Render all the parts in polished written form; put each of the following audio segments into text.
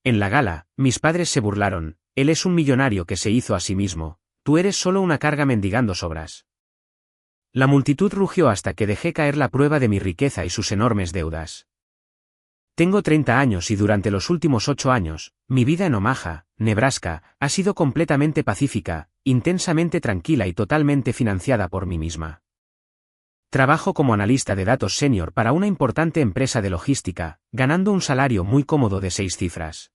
En la gala, mis padres se burlaron: él es un millonario que se hizo a sí mismo, tú eres solo una carga mendigando sobras. La multitud rugió hasta que dejé caer la prueba de mi riqueza y sus enormes deudas. Tengo 30 años y durante los últimos 8 años, mi vida en Omaha, Nebraska, ha sido completamente pacífica, intensamente tranquila y totalmente financiada por mí misma. Trabajo como analista de datos senior para una importante empresa de logística, ganando un salario muy cómodo de 6 cifras.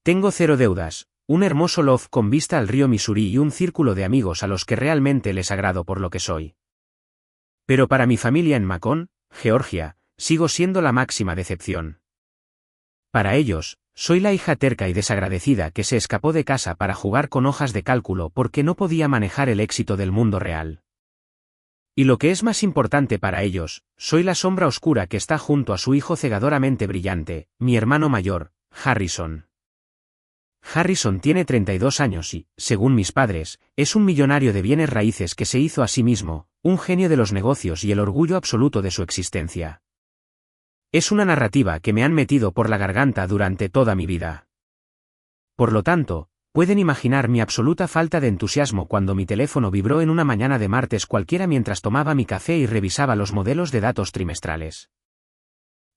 Tengo 0 deudas, un hermoso loft con vista al río Missouri y un círculo de amigos a los que realmente les agrado por lo que soy. Pero para mi familia en Macon, Georgia, sigo siendo la máxima decepción. Para ellos, soy la hija terca y desagradecida que se escapó de casa para jugar con hojas de cálculo porque no podía manejar el éxito del mundo real. Y lo que es más importante para ellos, soy la sombra oscura que está junto a su hijo cegadoramente brillante, mi hermano mayor, Harrison. Harrison tiene 32 años y, según mis padres, es un millonario de bienes raíces que se hizo a sí mismo, un genio de los negocios y el orgullo absoluto de su existencia. Es una narrativa que me han metido por la garganta durante toda mi vida. Por lo tanto, pueden imaginar mi absoluta falta de entusiasmo cuando mi teléfono vibró en una mañana de martes cualquiera mientras tomaba mi café y revisaba los modelos de datos trimestrales.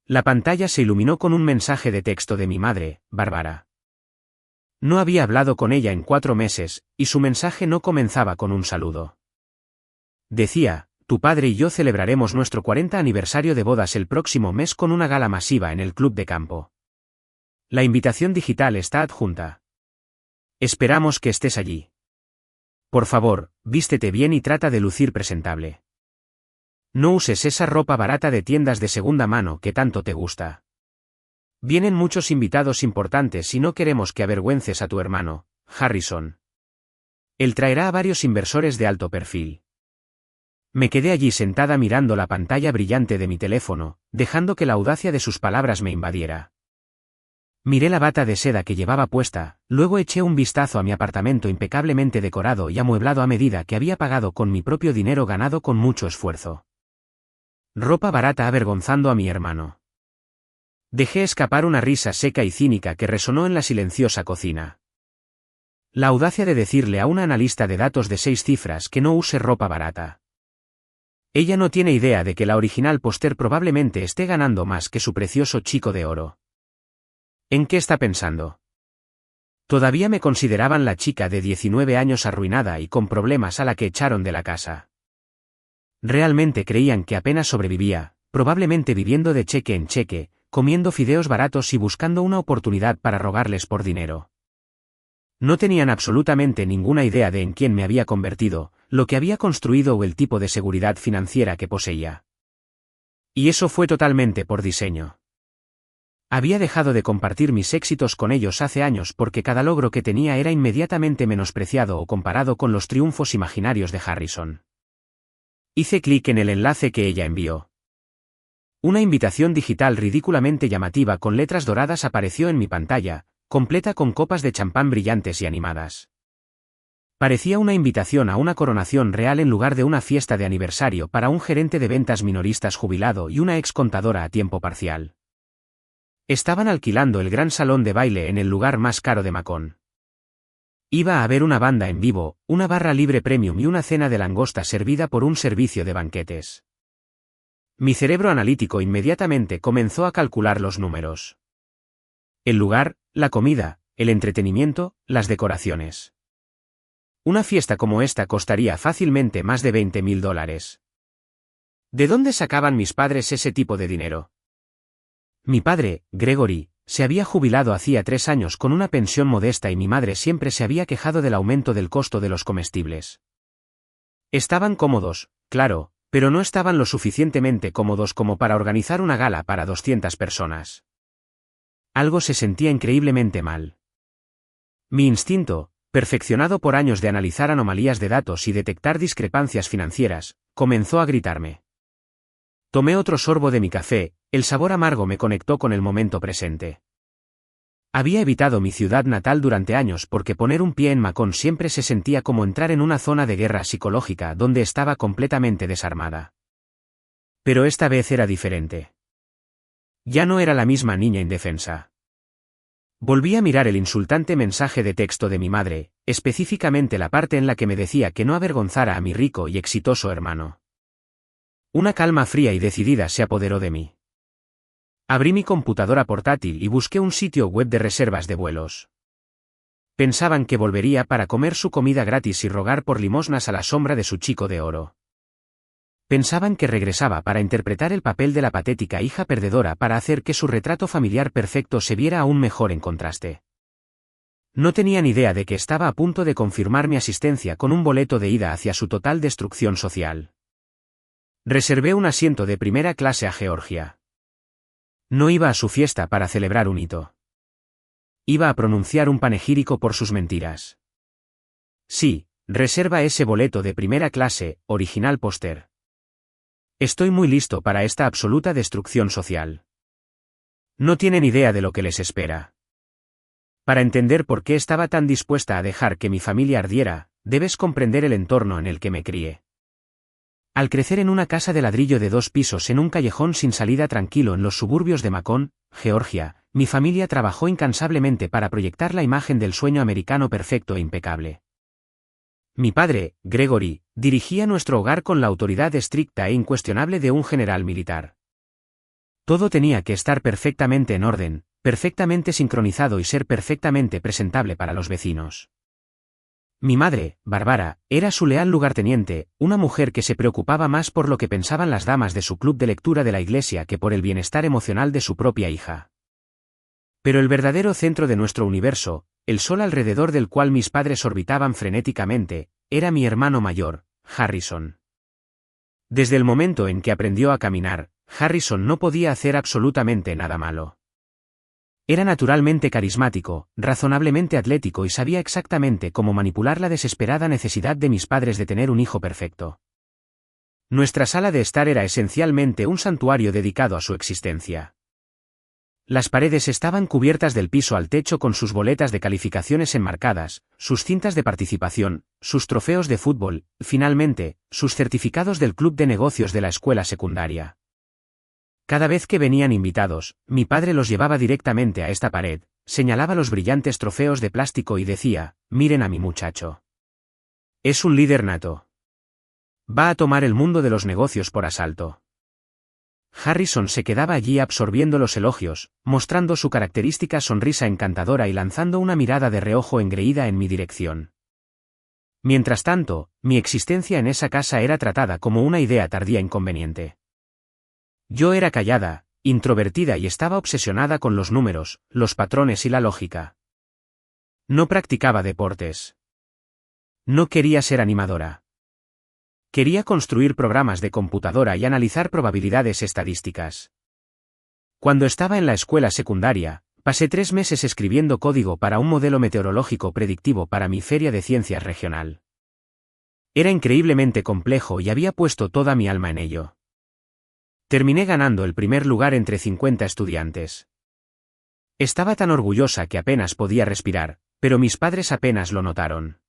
La pantalla se iluminó con un mensaje de texto de mi madre, Bárbara. No había hablado con ella en 4 meses, y su mensaje no comenzaba con un saludo. Decía: tu padre y yo celebraremos nuestro 40 aniversario de bodas el próximo mes con una gala masiva en el club de campo. La invitación digital está adjunta. Esperamos que estés allí. Por favor, vístete bien y trata de lucir presentable. No uses esa ropa barata de tiendas de segunda mano que tanto te gusta. Vienen muchos invitados importantes y no queremos que avergüences a tu hermano, Harrison. Él traerá a varios inversores de alto perfil. Me quedé allí sentada mirando la pantalla brillante de mi teléfono, dejando que la audacia de sus palabras me invadiera. Miré la bata de seda que llevaba puesta, luego eché un vistazo a mi apartamento impecablemente decorado y amueblado a medida que había pagado con mi propio dinero ganado con mucho esfuerzo. Ropa barata avergonzando a mi hermano. Dejé escapar una risa seca y cínica que resonó en la silenciosa cocina. La audacia de decirle a una analista de datos de 6 cifras que no use ropa barata. Ella no tiene idea de que la original póster probablemente esté ganando más que su precioso chico de oro. ¿En qué está pensando? Todavía me consideraban la chica de 19 años arruinada y con problemas a la que echaron de la casa. Realmente creían que apenas sobrevivía, probablemente viviendo de cheque en cheque, comiendo fideos baratos y buscando una oportunidad para rogarles por dinero. No tenían absolutamente ninguna idea de en quién me había convertido, lo que había construido o el tipo de seguridad financiera que poseía. Y eso fue totalmente por diseño. Había dejado de compartir mis éxitos con ellos hace años porque cada logro que tenía era inmediatamente menospreciado o comparado con los triunfos imaginarios de Harrison. Hice clic en el enlace que ella envió. Una invitación digital ridículamente llamativa con letras doradas apareció en mi pantalla, completa con copas de champán brillantes y animadas. Parecía una invitación a una coronación real en lugar de una fiesta de aniversario para un gerente de ventas minoristas jubilado y una ex contadora a tiempo parcial. Estaban alquilando el gran salón de baile en el lugar más caro de Macon. Iba a haber una banda en vivo, una barra libre premium y una cena de langosta servida por un servicio de banquetes. Mi cerebro analítico inmediatamente comenzó a calcular los números. El lugar, la comida, el entretenimiento, las decoraciones. Una fiesta como esta costaría fácilmente más de $20,000. ¿De dónde sacaban mis padres ese tipo de dinero? Mi padre, Gregory, se había jubilado hacía 3 años con una pensión modesta y mi madre siempre se había quejado del aumento del costo de los comestibles. Estaban cómodos, claro, pero no estaban lo suficientemente cómodos como para organizar una gala para 200 personas. Algo se sentía increíblemente mal. Mi instinto, perfeccionado por años de analizar anomalías de datos y detectar discrepancias financieras, comenzó a gritarme. Tomé otro sorbo de mi café, el sabor amargo me conectó con el momento presente. Había evitado mi ciudad natal durante años porque poner un pie en Macon siempre se sentía como entrar en una zona de guerra psicológica donde estaba completamente desarmada. Pero esta vez era diferente. Ya no era la misma niña indefensa. Volví a mirar el insultante mensaje de texto de mi madre, específicamente la parte en la que me decía que no avergonzara a mi rico y exitoso hermano. Una calma fría y decidida se apoderó de mí. Abrí mi computadora portátil y busqué un sitio web de reservas de vuelos. Pensaban que volvería para comer su comida gratis y rogar por limosnas a la sombra de su chico de oro. Pensaban que regresaba para interpretar el papel de la patética hija perdedora para hacer que su retrato familiar perfecto se viera aún mejor en contraste. No tenían idea de que estaba a punto de confirmar mi asistencia con un boleto de ida hacia su total destrucción social. Reservé un asiento de primera clase a Georgia. No iba a su fiesta para celebrar un hito. Iba a pronunciar un panegírico por sus mentiras. Sí, reserva ese boleto de primera clase, original póster. Estoy muy listo para esta absoluta destrucción social. No tienen idea de lo que les espera. Para entender por qué estaba tan dispuesta a dejar que mi familia ardiera, debes comprender el entorno en el que me crié. Al crecer en una casa de ladrillo de 2 pisos en un callejón sin salida tranquilo en los suburbios de Macon, Georgia, mi familia trabajó incansablemente para proyectar la imagen del sueño americano perfecto e impecable. Mi padre, Gregory, dirigía nuestro hogar con la autoridad estricta e incuestionable de un general militar. Todo tenía que estar perfectamente en orden, perfectamente sincronizado y ser perfectamente presentable para los vecinos. Mi madre, Bárbara, era su leal lugarteniente, una mujer que se preocupaba más por lo que pensaban las damas de su club de lectura de la iglesia que por el bienestar emocional de su propia hija. Pero el verdadero centro de nuestro universo, el sol alrededor del cual mis padres orbitaban frenéticamente, era mi hermano mayor, Harrison. Desde el momento en que aprendió a caminar, Harrison no podía hacer absolutamente nada malo. Era naturalmente carismático, razonablemente atlético y sabía exactamente cómo manipular la desesperada necesidad de mis padres de tener un hijo perfecto. Nuestra sala de estar era esencialmente un santuario dedicado a su existencia. Las paredes estaban cubiertas del piso al techo con sus boletas de calificaciones enmarcadas, sus cintas de participación, sus trofeos de fútbol, y finalmente, sus certificados del club de negocios de la escuela secundaria. Cada vez que venían invitados, mi padre los llevaba directamente a esta pared, señalaba los brillantes trofeos de plástico y decía, miren a mi muchacho. Es un líder nato. Va a tomar el mundo de los negocios por asalto. Harrison se quedaba allí absorbiendo los elogios, mostrando su característica sonrisa encantadora y lanzando una mirada de reojo engreída en mi dirección. Mientras tanto, mi existencia en esa casa era tratada como una idea tardía inconveniente. Yo era callada, introvertida y estaba obsesionada con los números, los patrones y la lógica. No practicaba deportes. No quería ser animadora. Quería construir programas de computadora y analizar probabilidades estadísticas. Cuando estaba en la escuela secundaria, pasé 3 meses escribiendo código para un modelo meteorológico predictivo para mi feria de ciencias regional. Era increíblemente complejo y había puesto toda mi alma en ello. Terminé ganando el primer lugar entre 50 estudiantes. Estaba tan orgullosa que apenas podía respirar, pero mis padres apenas lo notaron.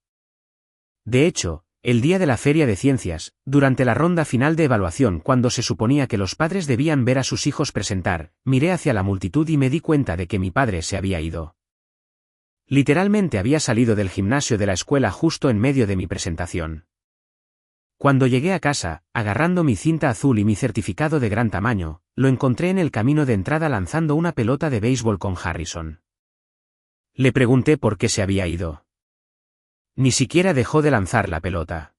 De hecho, el día de la feria de ciencias, durante la ronda final de evaluación cuando se suponía que los padres debían ver a sus hijos presentar, miré hacia la multitud y me di cuenta de que mi padre se había ido. Literalmente había salido del gimnasio de la escuela justo en medio de mi presentación. Cuando llegué a casa, agarrando mi cinta azul y mi certificado de gran tamaño, lo encontré en el camino de entrada lanzando una pelota de béisbol con Harrison. Le pregunté por qué se había ido. Ni siquiera dejó de lanzar la pelota.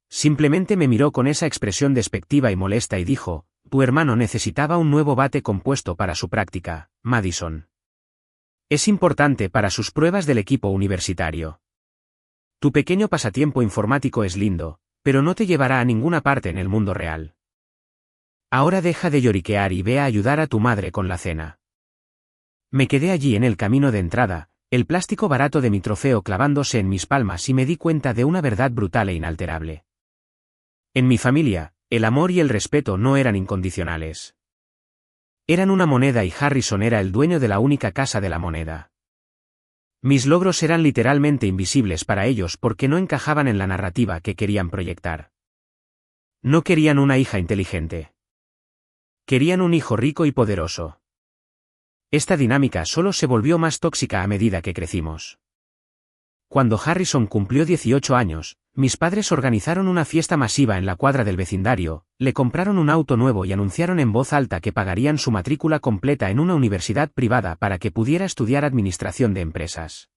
Simplemente me miró con esa expresión despectiva y molesta y dijo, tu hermano necesitaba un nuevo bate compuesto para su práctica, Madison. Es importante para sus pruebas del equipo universitario. Tu pequeño pasatiempo informático es lindo, pero no te llevará a ninguna parte en el mundo real. Ahora deja de lloriquear y ve a ayudar a tu madre con la cena. Me quedé allí en el camino de entrada, el plástico barato de mi trofeo clavándose en mis palmas y me di cuenta de una verdad brutal e inalterable. En mi familia, el amor y el respeto no eran incondicionales. Eran una moneda y Harrison era el dueño de la única casa de la moneda. Mis logros eran literalmente invisibles para ellos porque no encajaban en la narrativa que querían proyectar. No querían una hija inteligente. Querían un hijo rico y poderoso. Esta dinámica solo se volvió más tóxica a medida que crecimos. Cuando Harrison cumplió 18 años, mis padres organizaron una fiesta masiva en la cuadra del vecindario, le compraron un auto nuevo y anunciaron en voz alta que pagarían su matrícula completa en una universidad privada para que pudiera estudiar administración de empresas.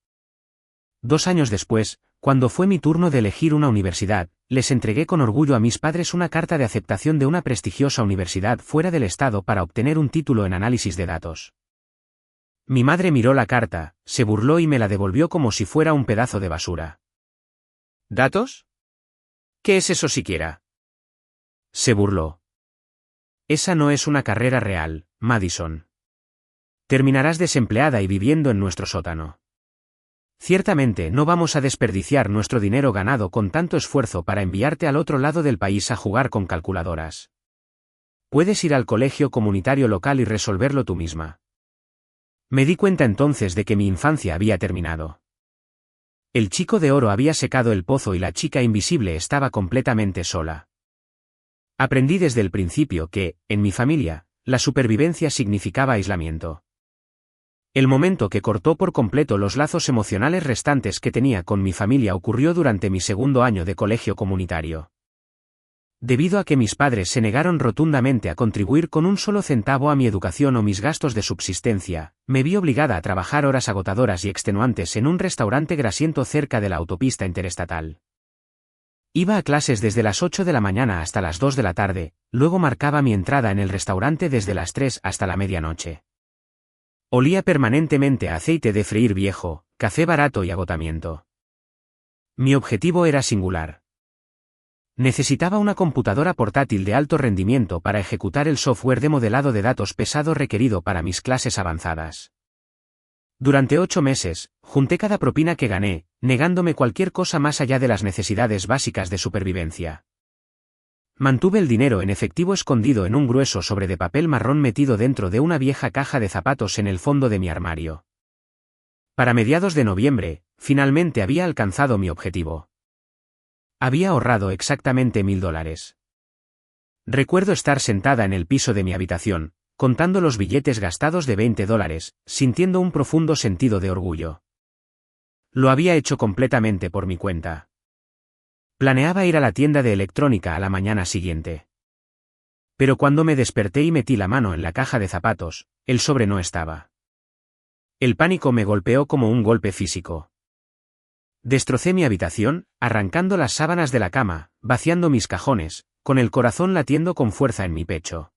2 años después, cuando fue mi turno de elegir una universidad, les entregué con orgullo a mis padres una carta de aceptación de una prestigiosa universidad fuera del estado para obtener un título en análisis de datos. Mi madre miró la carta, se burló y me la devolvió como si fuera un pedazo de basura. ¿Datos? ¿Qué es eso siquiera? Se burló. Esa no es una carrera real, Madison. Terminarás desempleada y viviendo en nuestro sótano. Ciertamente no vamos a desperdiciar nuestro dinero ganado con tanto esfuerzo para enviarte al otro lado del país a jugar con calculadoras. Puedes ir al colegio comunitario local y resolverlo tú misma. Me di cuenta entonces de que mi infancia había terminado. El chico de oro había secado el pozo y la chica invisible estaba completamente sola. Aprendí desde el principio que, en mi familia, la supervivencia significaba aislamiento. El momento que cortó por completo los lazos emocionales restantes que tenía con mi familia ocurrió durante mi segundo año de colegio comunitario. Debido a que mis padres se negaron rotundamente a contribuir con un solo centavo a mi educación o mis gastos de subsistencia, me vi obligada a trabajar horas agotadoras y extenuantes en un restaurante grasiento cerca de la autopista interestatal. Iba a clases desde las 8 de la mañana hasta las 2 de la tarde, luego marcaba mi entrada en el restaurante desde las 3 hasta la medianoche. Olía permanentemente a aceite de freír viejo, café barato y agotamiento. Mi objetivo era singular. Necesitaba una computadora portátil de alto rendimiento para ejecutar el software de modelado de datos pesado requerido para mis clases avanzadas. Durante 8 meses, junté cada propina que gané, negándome cualquier cosa más allá de las necesidades básicas de supervivencia. Mantuve el dinero en efectivo escondido en un grueso sobre de papel marrón metido dentro de una vieja caja de zapatos en el fondo de mi armario. Para mediados de noviembre, finalmente había alcanzado mi objetivo. Había ahorrado exactamente $1000. Recuerdo estar sentada en el piso de mi habitación, contando los billetes gastados de $20, sintiendo un profundo sentido de orgullo. Lo había hecho completamente por mi cuenta. Planeaba ir a la tienda de electrónica a la mañana siguiente. Pero cuando me desperté y metí la mano en la caja de zapatos, el sobre no estaba. El pánico me golpeó como un golpe físico. Destrocé mi habitación, arrancando las sábanas de la cama, vaciando mis cajones, con el corazón latiendo con fuerza en mi pecho.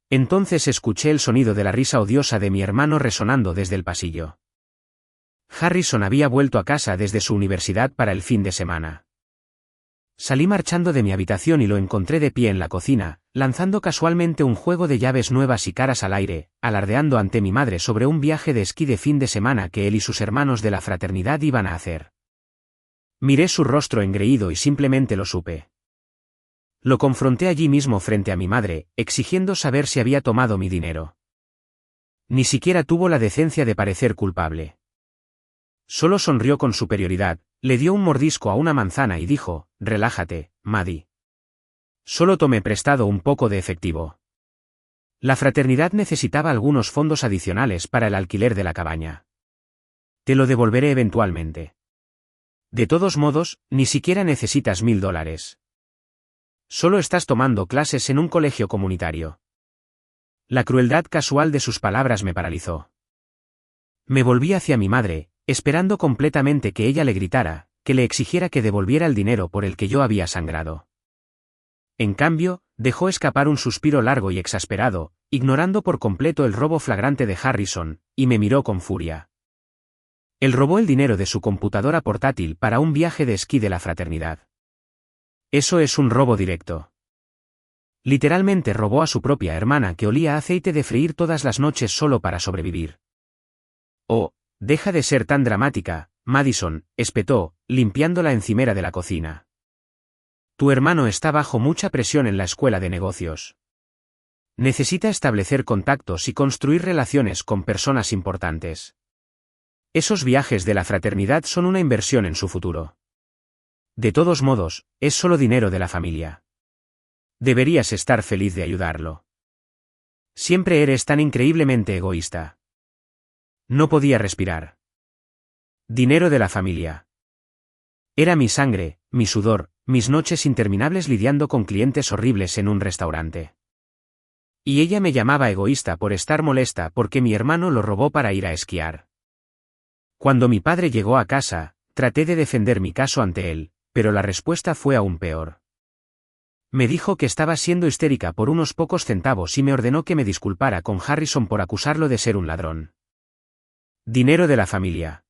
Entonces escuché el sonido de la risa odiosa de mi hermano resonando desde el pasillo. Harrison había vuelto a casa desde su universidad para el fin de semana. Salí marchando de mi habitación y lo encontré de pie en la cocina, lanzando casualmente un juego de llaves nuevas y caras al aire, alardeando ante mi madre sobre un viaje de esquí de fin de semana que él y sus hermanos de la fraternidad iban a hacer. Miré su rostro engreído y simplemente lo supe. Lo confronté allí mismo frente a mi madre, exigiendo saber si había tomado mi dinero. Ni siquiera tuvo la decencia de parecer culpable. Solo sonrió con superioridad, le dio un mordisco a una manzana y dijo: «Relájate, Maddie. Solo tomé prestado un poco de efectivo. La fraternidad necesitaba algunos fondos adicionales para el alquiler de la cabaña. Te lo devolveré eventualmente. De todos modos, ni siquiera necesitas $1000. Solo estás tomando clases en un colegio comunitario». La crueldad casual de sus palabras me paralizó. Me volví hacia mi madre, esperando completamente que ella le gritara, que le exigiera que devolviera el dinero por el que yo había sangrado. En cambio, dejó escapar un suspiro largo y exasperado, ignorando por completo el robo flagrante de Harrison, y me miró con furia. Él robó el dinero de su computadora portátil para un viaje de esquí de la fraternidad. Eso es un robo directo. Literalmente robó a su propia hermana que olía a aceite de freír todas las noches solo para sobrevivir. Oh, deja de ser tan dramática, Madison, espetó, limpiando la encimera de la cocina. Tu hermano está bajo mucha presión en la escuela de negocios. Necesita establecer contactos y construir relaciones con personas importantes. Esos viajes de la fraternidad son una inversión en su futuro. De todos modos, es solo dinero de la familia. Deberías estar feliz de ayudarlo. Siempre eres tan increíblemente egoísta. No podía respirar. Dinero de la familia. Era mi sangre, mi sudor, mis noches interminables lidiando con clientes horribles en un restaurante. Y ella me llamaba egoísta por estar molesta porque mi hermano lo robó para ir a esquiar. Cuando mi padre llegó a casa, traté de defender mi caso ante él, pero la respuesta fue aún peor. Me dijo que estaba siendo histérica por unos pocos centavos y me ordenó que me disculpara con Harrison por acusarlo de ser un ladrón. Dinero de la familia.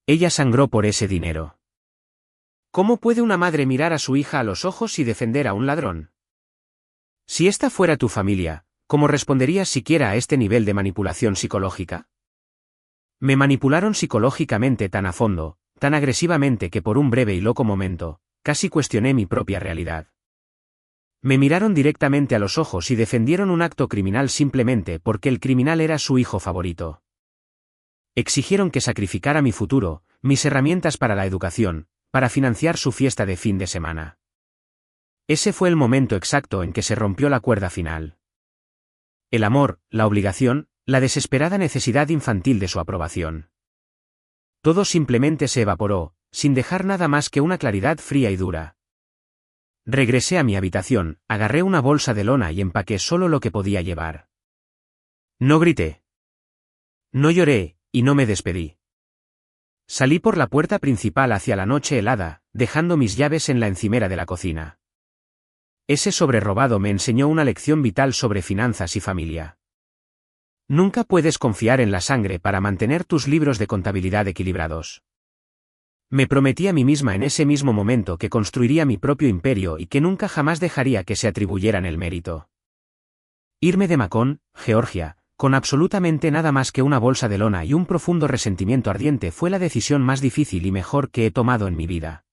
Ella sangró por ese dinero. ¿Cómo puede una madre mirar a su hija a los ojos y defender a un ladrón? Si esta fuera tu familia, ¿cómo responderías siquiera a este nivel de manipulación psicológica? Me manipularon psicológicamente tan a fondo, tan agresivamente que por un breve y loco momento, casi cuestioné mi propia realidad. Me miraron directamente a los ojos y defendieron un acto criminal simplemente porque el criminal era su hijo favorito. Exigieron que sacrificara mi futuro, mis herramientas para la educación, para financiar su fiesta de fin de semana. Ese fue el momento exacto en que se rompió la cuerda final. El amor, la obligación, la desesperada necesidad infantil de su aprobación. Todo simplemente se evaporó, sin dejar nada más que una claridad fría y dura. Regresé a mi habitación, agarré una bolsa de lona y empaqué solo lo que podía llevar. No grité. No lloré, y no me despedí. Salí por la puerta principal hacia la noche helada, dejando mis llaves en la encimera de la cocina. Ese sobre robado me enseñó una lección vital sobre finanzas y familia. Nunca puedes confiar en la sangre para mantener tus libros de contabilidad equilibrados. Me prometí a mí misma en ese mismo momento que construiría mi propio imperio y que nunca jamás dejaría que se atribuyeran el mérito. Irme de Macon, Georgia, con absolutamente nada más que una bolsa de lona y un profundo resentimiento ardiente fue la decisión más difícil y mejor que he tomado en mi vida.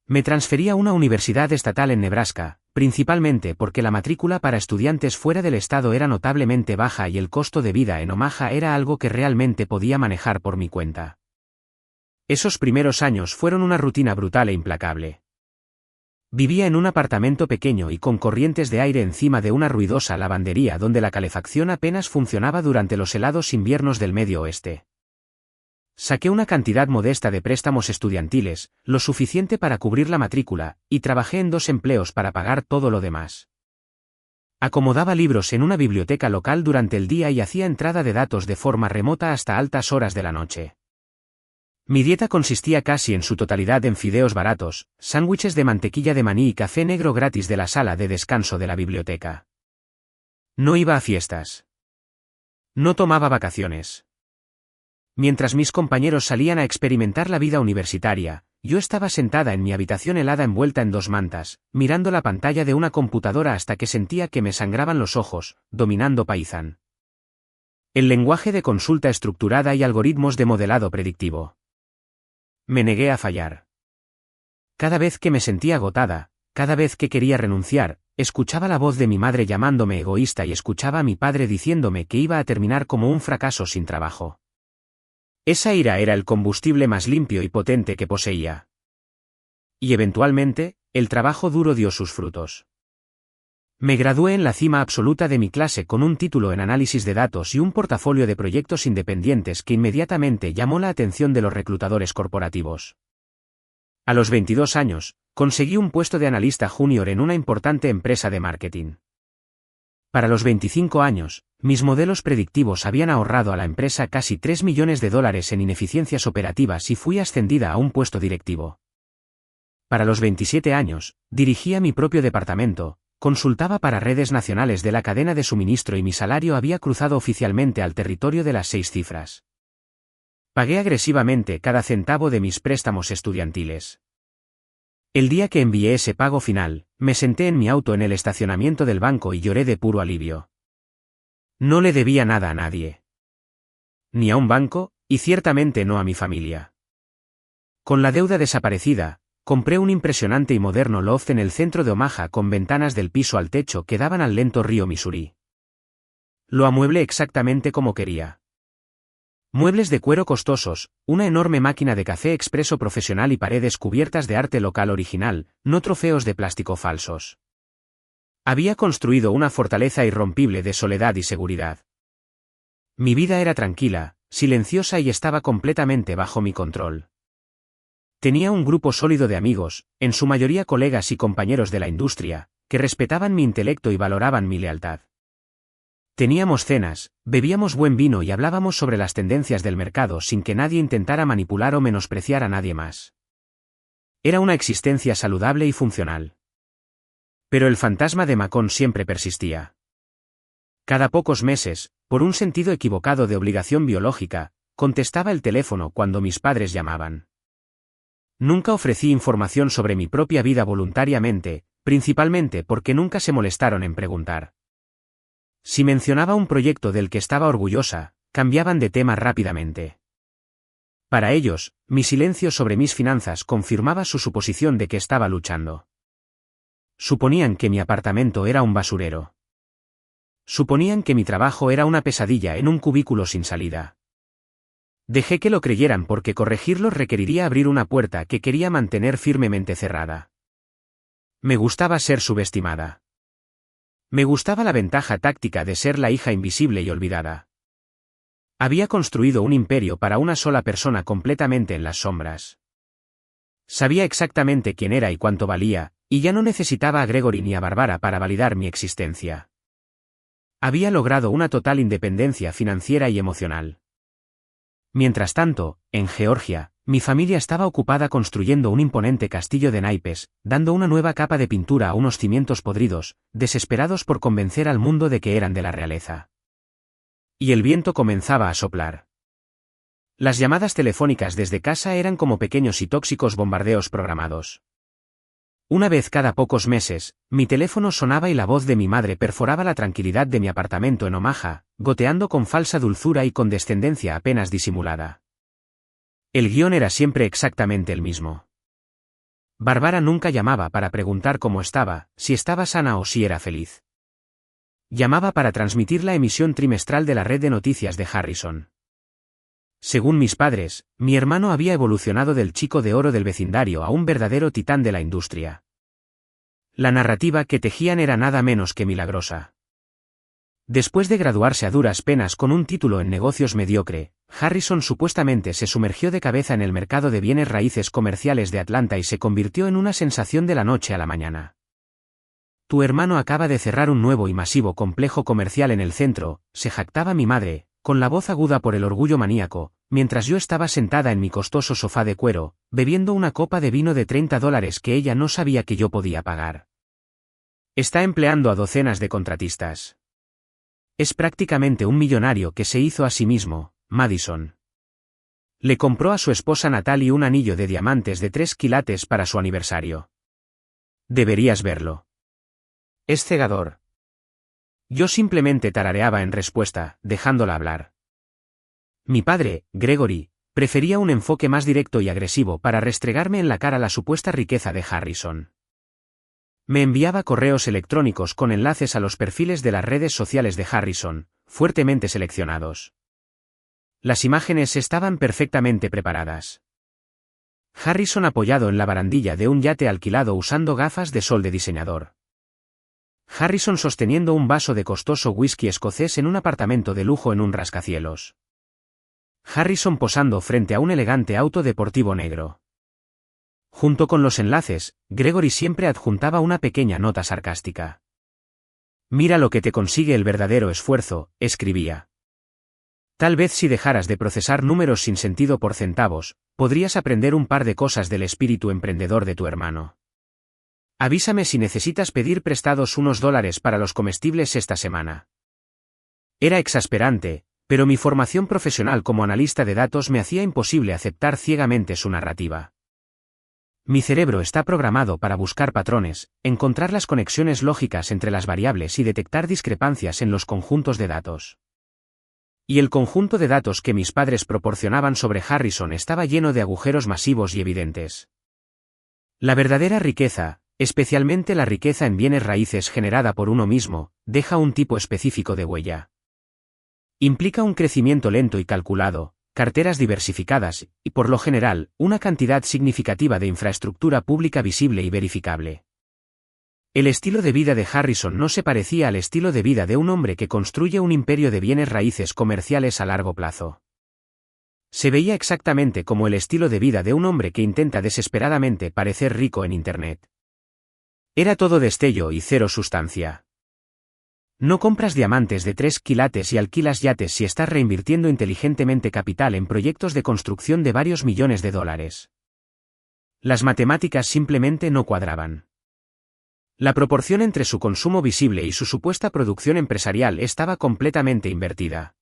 Me transferí a una universidad estatal en Nebraska, principalmente porque la matrícula para estudiantes fuera del estado era notablemente baja y el costo de vida en Omaha era algo que realmente podía manejar por mi cuenta. Esos primeros años fueron una rutina brutal e implacable. Vivía en un apartamento pequeño y con corrientes de aire encima de una ruidosa lavandería donde la calefacción apenas funcionaba durante los helados inviernos del Medio Oeste. Saqué una cantidad modesta de préstamos estudiantiles, lo suficiente para cubrir la matrícula, y trabajé en 2 empleos para pagar todo lo demás. Acomodaba libros en una biblioteca local durante el día y hacía entrada de datos de forma remota hasta altas horas de la noche. Mi dieta consistía casi en su totalidad en fideos baratos, sándwiches de mantequilla de maní y café negro gratis de la sala de descanso de la biblioteca. No iba a fiestas. No tomaba vacaciones. Mientras mis compañeros salían a experimentar la vida universitaria, yo estaba sentada en mi habitación helada envuelta en 2 mantas, mirando la pantalla de una computadora hasta que sentía que me sangraban los ojos, dominando Python. El lenguaje de consulta estructurada y algoritmos de modelado predictivo. Me negué a fallar. Cada vez que me sentía agotada, cada vez que quería renunciar, escuchaba la voz de mi madre llamándome egoísta y escuchaba a mi padre diciéndome que iba a terminar como un fracaso sin trabajo. Esa ira era el combustible más limpio y potente que poseía. Y eventualmente, el trabajo duro dio sus frutos. Me gradué en la cima absoluta de mi clase con un título en análisis de datos y un portafolio de proyectos independientes que inmediatamente llamó la atención de los reclutadores corporativos. A los 22 años, conseguí un puesto de analista junior en una importante empresa de marketing. Para los 25 años, mis modelos predictivos habían ahorrado a la empresa casi $3 millones en ineficiencias operativas y fui ascendida a un puesto directivo. Para los 27 años, dirigía mi propio departamento, consultaba para redes nacionales de la cadena de suministro y mi salario había cruzado oficialmente al territorio de las 6 cifras. Pagué agresivamente cada centavo de mis préstamos estudiantiles. El día que envié ese pago final, me senté en mi auto en el estacionamiento del banco y lloré de puro alivio. No le debía nada a nadie. Ni a un banco, y ciertamente no a mi familia. Con la deuda desaparecida, compré un impresionante y moderno loft en el centro de Omaha con ventanas del piso al techo que daban al lento río Missouri. Lo amueblé exactamente como quería. Muebles de cuero costosos, una enorme máquina de café expreso profesional y paredes cubiertas de arte local original, no trofeos de plástico falsos. Había construido una fortaleza irrompible de soledad y seguridad. Mi vida era tranquila, silenciosa y estaba completamente bajo mi control. Tenía un grupo sólido de amigos, en su mayoría colegas y compañeros de la industria, que respetaban mi intelecto y valoraban mi lealtad. Teníamos cenas, bebíamos buen vino y hablábamos sobre las tendencias del mercado sin que nadie intentara manipular o menospreciar a nadie más. Era una existencia saludable y funcional. Pero el fantasma de Macon siempre persistía. Cada pocos meses, por un sentido equivocado de obligación biológica, contestaba el teléfono cuando mis padres llamaban. Nunca ofrecí información sobre mi propia vida voluntariamente, principalmente porque nunca se molestaron en preguntar. Si mencionaba un proyecto del que estaba orgullosa, cambiaban de tema rápidamente. Para ellos, mi silencio sobre mis finanzas confirmaba su suposición de que estaba luchando. Suponían que mi apartamento era un basurero. Suponían que mi trabajo era una pesadilla en un cubículo sin salida. Dejé que lo creyeran porque corregirlos requeriría abrir una puerta que quería mantener firmemente cerrada. Me gustaba ser subestimada. Me gustaba la ventaja táctica de ser la hija invisible y olvidada. Había construido un imperio para una sola persona completamente en las sombras. Sabía exactamente quién era y cuánto valía, y ya no necesitaba a Gregory ni a Barbara para validar mi existencia. Había logrado una total independencia financiera y emocional. Mientras tanto, en Georgia, mi familia estaba ocupada construyendo un imponente castillo de naipes, dando una nueva capa de pintura a unos cimientos podridos, desesperados por convencer al mundo de que eran de la realeza. Y el viento comenzaba a soplar. Las llamadas telefónicas desde casa eran como pequeños y tóxicos bombardeos programados. Una vez cada pocos meses, mi teléfono sonaba y la voz de mi madre perforaba la tranquilidad de mi apartamento en Omaha, goteando con falsa dulzura y condescendencia apenas disimulada. El guión era siempre exactamente el mismo. Barbara nunca llamaba para preguntar cómo estaba, si estaba sana o si era feliz. Llamaba para transmitir la emisión trimestral de la red de noticias de Harrison. Según mis padres, mi hermano había evolucionado del chico de oro del vecindario a un verdadero titán de la industria. La narrativa que tejían era nada menos que milagrosa. Después de graduarse a duras penas con un título en negocios mediocre, Harrison supuestamente se sumergió de cabeza en el mercado de bienes raíces comerciales de Atlanta y se convirtió en una sensación de la noche a la mañana. Tu hermano acaba de cerrar un nuevo y masivo complejo comercial en el centro, se jactaba mi madre, con la voz aguda por el orgullo maníaco, mientras yo estaba sentada en mi costoso sofá de cuero, bebiendo una copa de vino de $30 que ella no sabía que yo podía pagar. Está empleando a docenas de contratistas. Es prácticamente un millonario que se hizo a sí mismo, Madison. Le compró a su esposa Natalie un anillo de diamantes de 3 quilates para su aniversario. Deberías verlo. Es cegador. Yo simplemente tarareaba en respuesta, dejándola hablar. Mi padre, Gregory, prefería un enfoque más directo y agresivo para restregarme en la cara la supuesta riqueza de Harrison. Me enviaba correos electrónicos con enlaces a los perfiles de las redes sociales de Harrison, fuertemente seleccionados. Las imágenes estaban perfectamente preparadas. Harrison apoyado en la barandilla de un yate alquilado usando gafas de sol de diseñador. Harrison sosteniendo un vaso de costoso whisky escocés en un apartamento de lujo en un rascacielos. Harrison posando frente a un elegante auto deportivo negro. Junto con los enlaces, Gregory siempre adjuntaba una pequeña nota sarcástica. Mira lo que te consigue el verdadero esfuerzo, escribía. Tal vez si dejaras de procesar números sin sentido por centavos, podrías aprender un par de cosas del espíritu emprendedor de tu hermano. Avísame si necesitas pedir prestados unos $1 para los comestibles esta semana. Era exasperante, pero mi formación profesional como analista de datos me hacía imposible aceptar ciegamente su narrativa. Mi cerebro está programado para buscar patrones, encontrar las conexiones lógicas entre las variables y detectar discrepancias en los conjuntos de datos. Y el conjunto de datos que mis padres proporcionaban sobre Harrison estaba lleno de agujeros masivos y evidentes. La verdadera riqueza, especialmente la riqueza en bienes raíces generada por uno mismo, deja un tipo específico de huella. Implica un crecimiento lento y calculado, carteras diversificadas, y por lo general, una cantidad significativa de infraestructura pública visible y verificable. El estilo de vida de Harrison no se parecía al estilo de vida de un hombre que construye un imperio de bienes raíces comerciales a largo plazo. Se veía exactamente como el estilo de vida de un hombre que intenta desesperadamente parecer rico en Internet. Era todo destello y cero sustancia. No compras diamantes de 3 quilates y alquilas yates si estás reinvirtiendo inteligentemente capital en proyectos de construcción de varios millones de dólares. Las matemáticas simplemente no cuadraban. La proporción entre su consumo visible y su supuesta producción empresarial estaba completamente invertida.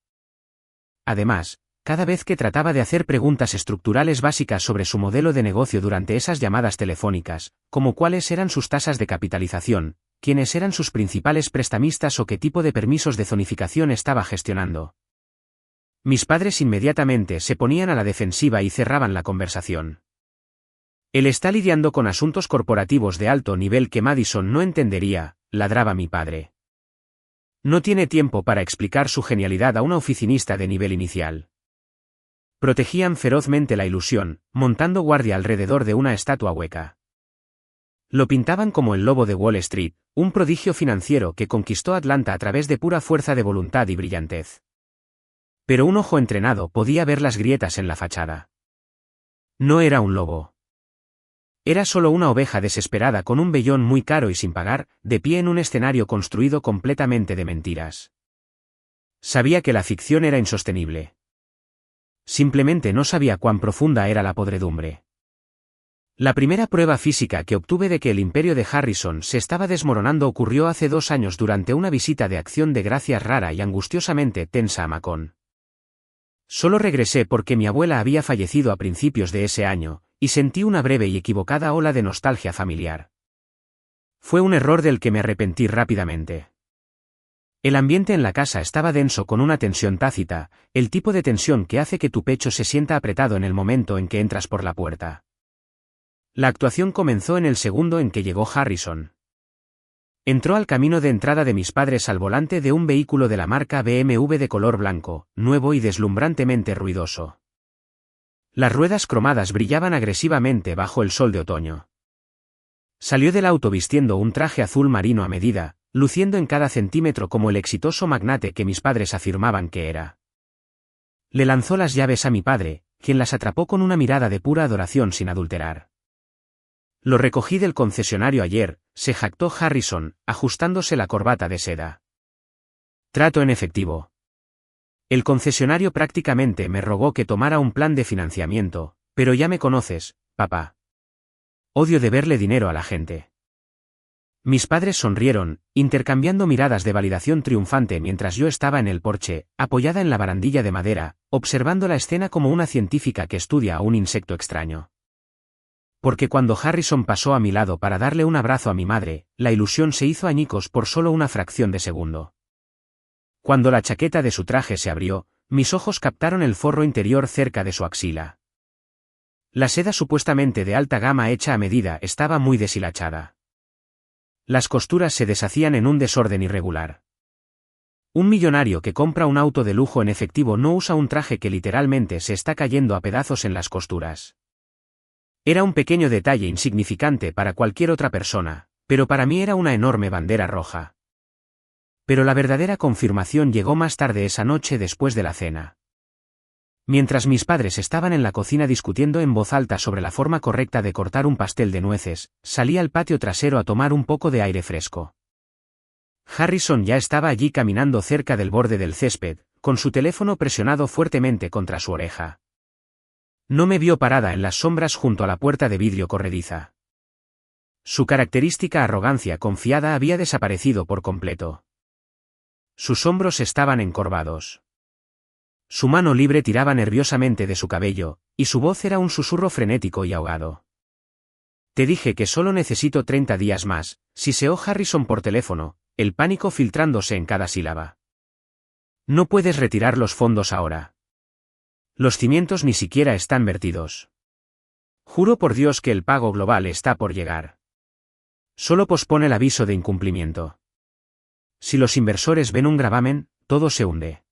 Además, cada vez que trataba de hacer preguntas estructurales básicas sobre su modelo de negocio durante esas llamadas telefónicas, como cuáles eran sus tasas de capitalización, quiénes eran sus principales prestamistas o qué tipo de permisos de zonificación estaba gestionando, mis padres inmediatamente se ponían a la defensiva y cerraban la conversación. Él está lidiando con asuntos corporativos de alto nivel que Madison no entendería, ladraba mi padre. No tiene tiempo para explicar su genialidad a una oficinista de nivel inicial. Protegían ferozmente la ilusión, montando guardia alrededor de una estatua hueca. Lo pintaban como el lobo de Wall Street, un prodigio financiero que conquistó Atlanta a través de pura fuerza de voluntad y brillantez. Pero un ojo entrenado podía ver las grietas en la fachada. No era un lobo. Era solo una oveja desesperada con un vellón muy caro y sin pagar, de pie en un escenario construido completamente de mentiras. Sabía que la ficción era insostenible. Simplemente no sabía cuán profunda era la podredumbre. La primera prueba física que obtuve de que el imperio de Harrison se estaba desmoronando ocurrió hace 2 años durante una visita de acción de gracias rara y angustiosamente tensa a Macon. Solo regresé porque mi abuela había fallecido a principios de ese año, y sentí una breve y equivocada ola de nostalgia familiar. Fue un error del que me arrepentí rápidamente. El ambiente en la casa estaba denso con una tensión tácita, el tipo de tensión que hace que tu pecho se sienta apretado en el momento en que entras por la puerta. La actuación comenzó en el segundo en que llegó Harrison. Entró al camino de entrada de mis padres al volante de un vehículo de la marca BMW de color blanco, nuevo y deslumbrantemente ruidoso. Las ruedas cromadas brillaban agresivamente bajo el sol de otoño. Salió del auto vistiendo un traje azul marino a medida, luciendo en cada centímetro como el exitoso magnate que mis padres afirmaban que era. Le lanzó las llaves a mi padre, quien las atrapó con una mirada de pura adoración sin adulterar. Lo recogí del concesionario ayer, se jactó Harrison, ajustándose la corbata de seda. Trato en efectivo. El concesionario prácticamente me rogó que tomara un plan de financiamiento, pero ya me conoces, papá. Odio deberle dinero a la gente. Mis padres sonrieron, intercambiando miradas de validación triunfante mientras yo estaba en el porche, apoyada en la barandilla de madera, observando la escena como una científica que estudia a un insecto extraño. Porque cuando Harrison pasó a mi lado para darle un abrazo a mi madre, la ilusión se hizo añicos por solo una fracción de segundo. Cuando la chaqueta de su traje se abrió, mis ojos captaron el forro interior cerca de su axila. La seda supuestamente de alta gama hecha a medida estaba muy deshilachada. Las costuras se deshacían en un desorden irregular. Un millonario que compra un auto de lujo en efectivo no usa un traje que literalmente se está cayendo a pedazos en las costuras. Era un pequeño detalle insignificante para cualquier otra persona, pero para mí era una enorme bandera roja. Pero la verdadera confirmación llegó más tarde esa noche después de la cena. Mientras mis padres estaban en la cocina discutiendo en voz alta sobre la forma correcta de cortar un pastel de nueces, salí al patio trasero a tomar un poco de aire fresco. Harrison ya estaba allí caminando cerca del borde del césped, con su teléfono presionado fuertemente contra su oreja. No me vio parada en las sombras junto a la puerta de vidrio corrediza. Su característica arrogancia confiada había desaparecido por completo. Sus hombros estaban encorvados. Su mano libre tiraba nerviosamente de su cabello, y su voz era un susurro frenético y ahogado. Te dije que solo necesito 30 días más, siseó Harrison por teléfono, el pánico filtrándose en cada sílaba. No puedes retirar los fondos ahora. Los cimientos ni siquiera están vertidos. Juro por Dios que el pago global está por llegar. Solo pospone el aviso de incumplimiento. Si los inversores ven un gravamen, todo se hunde.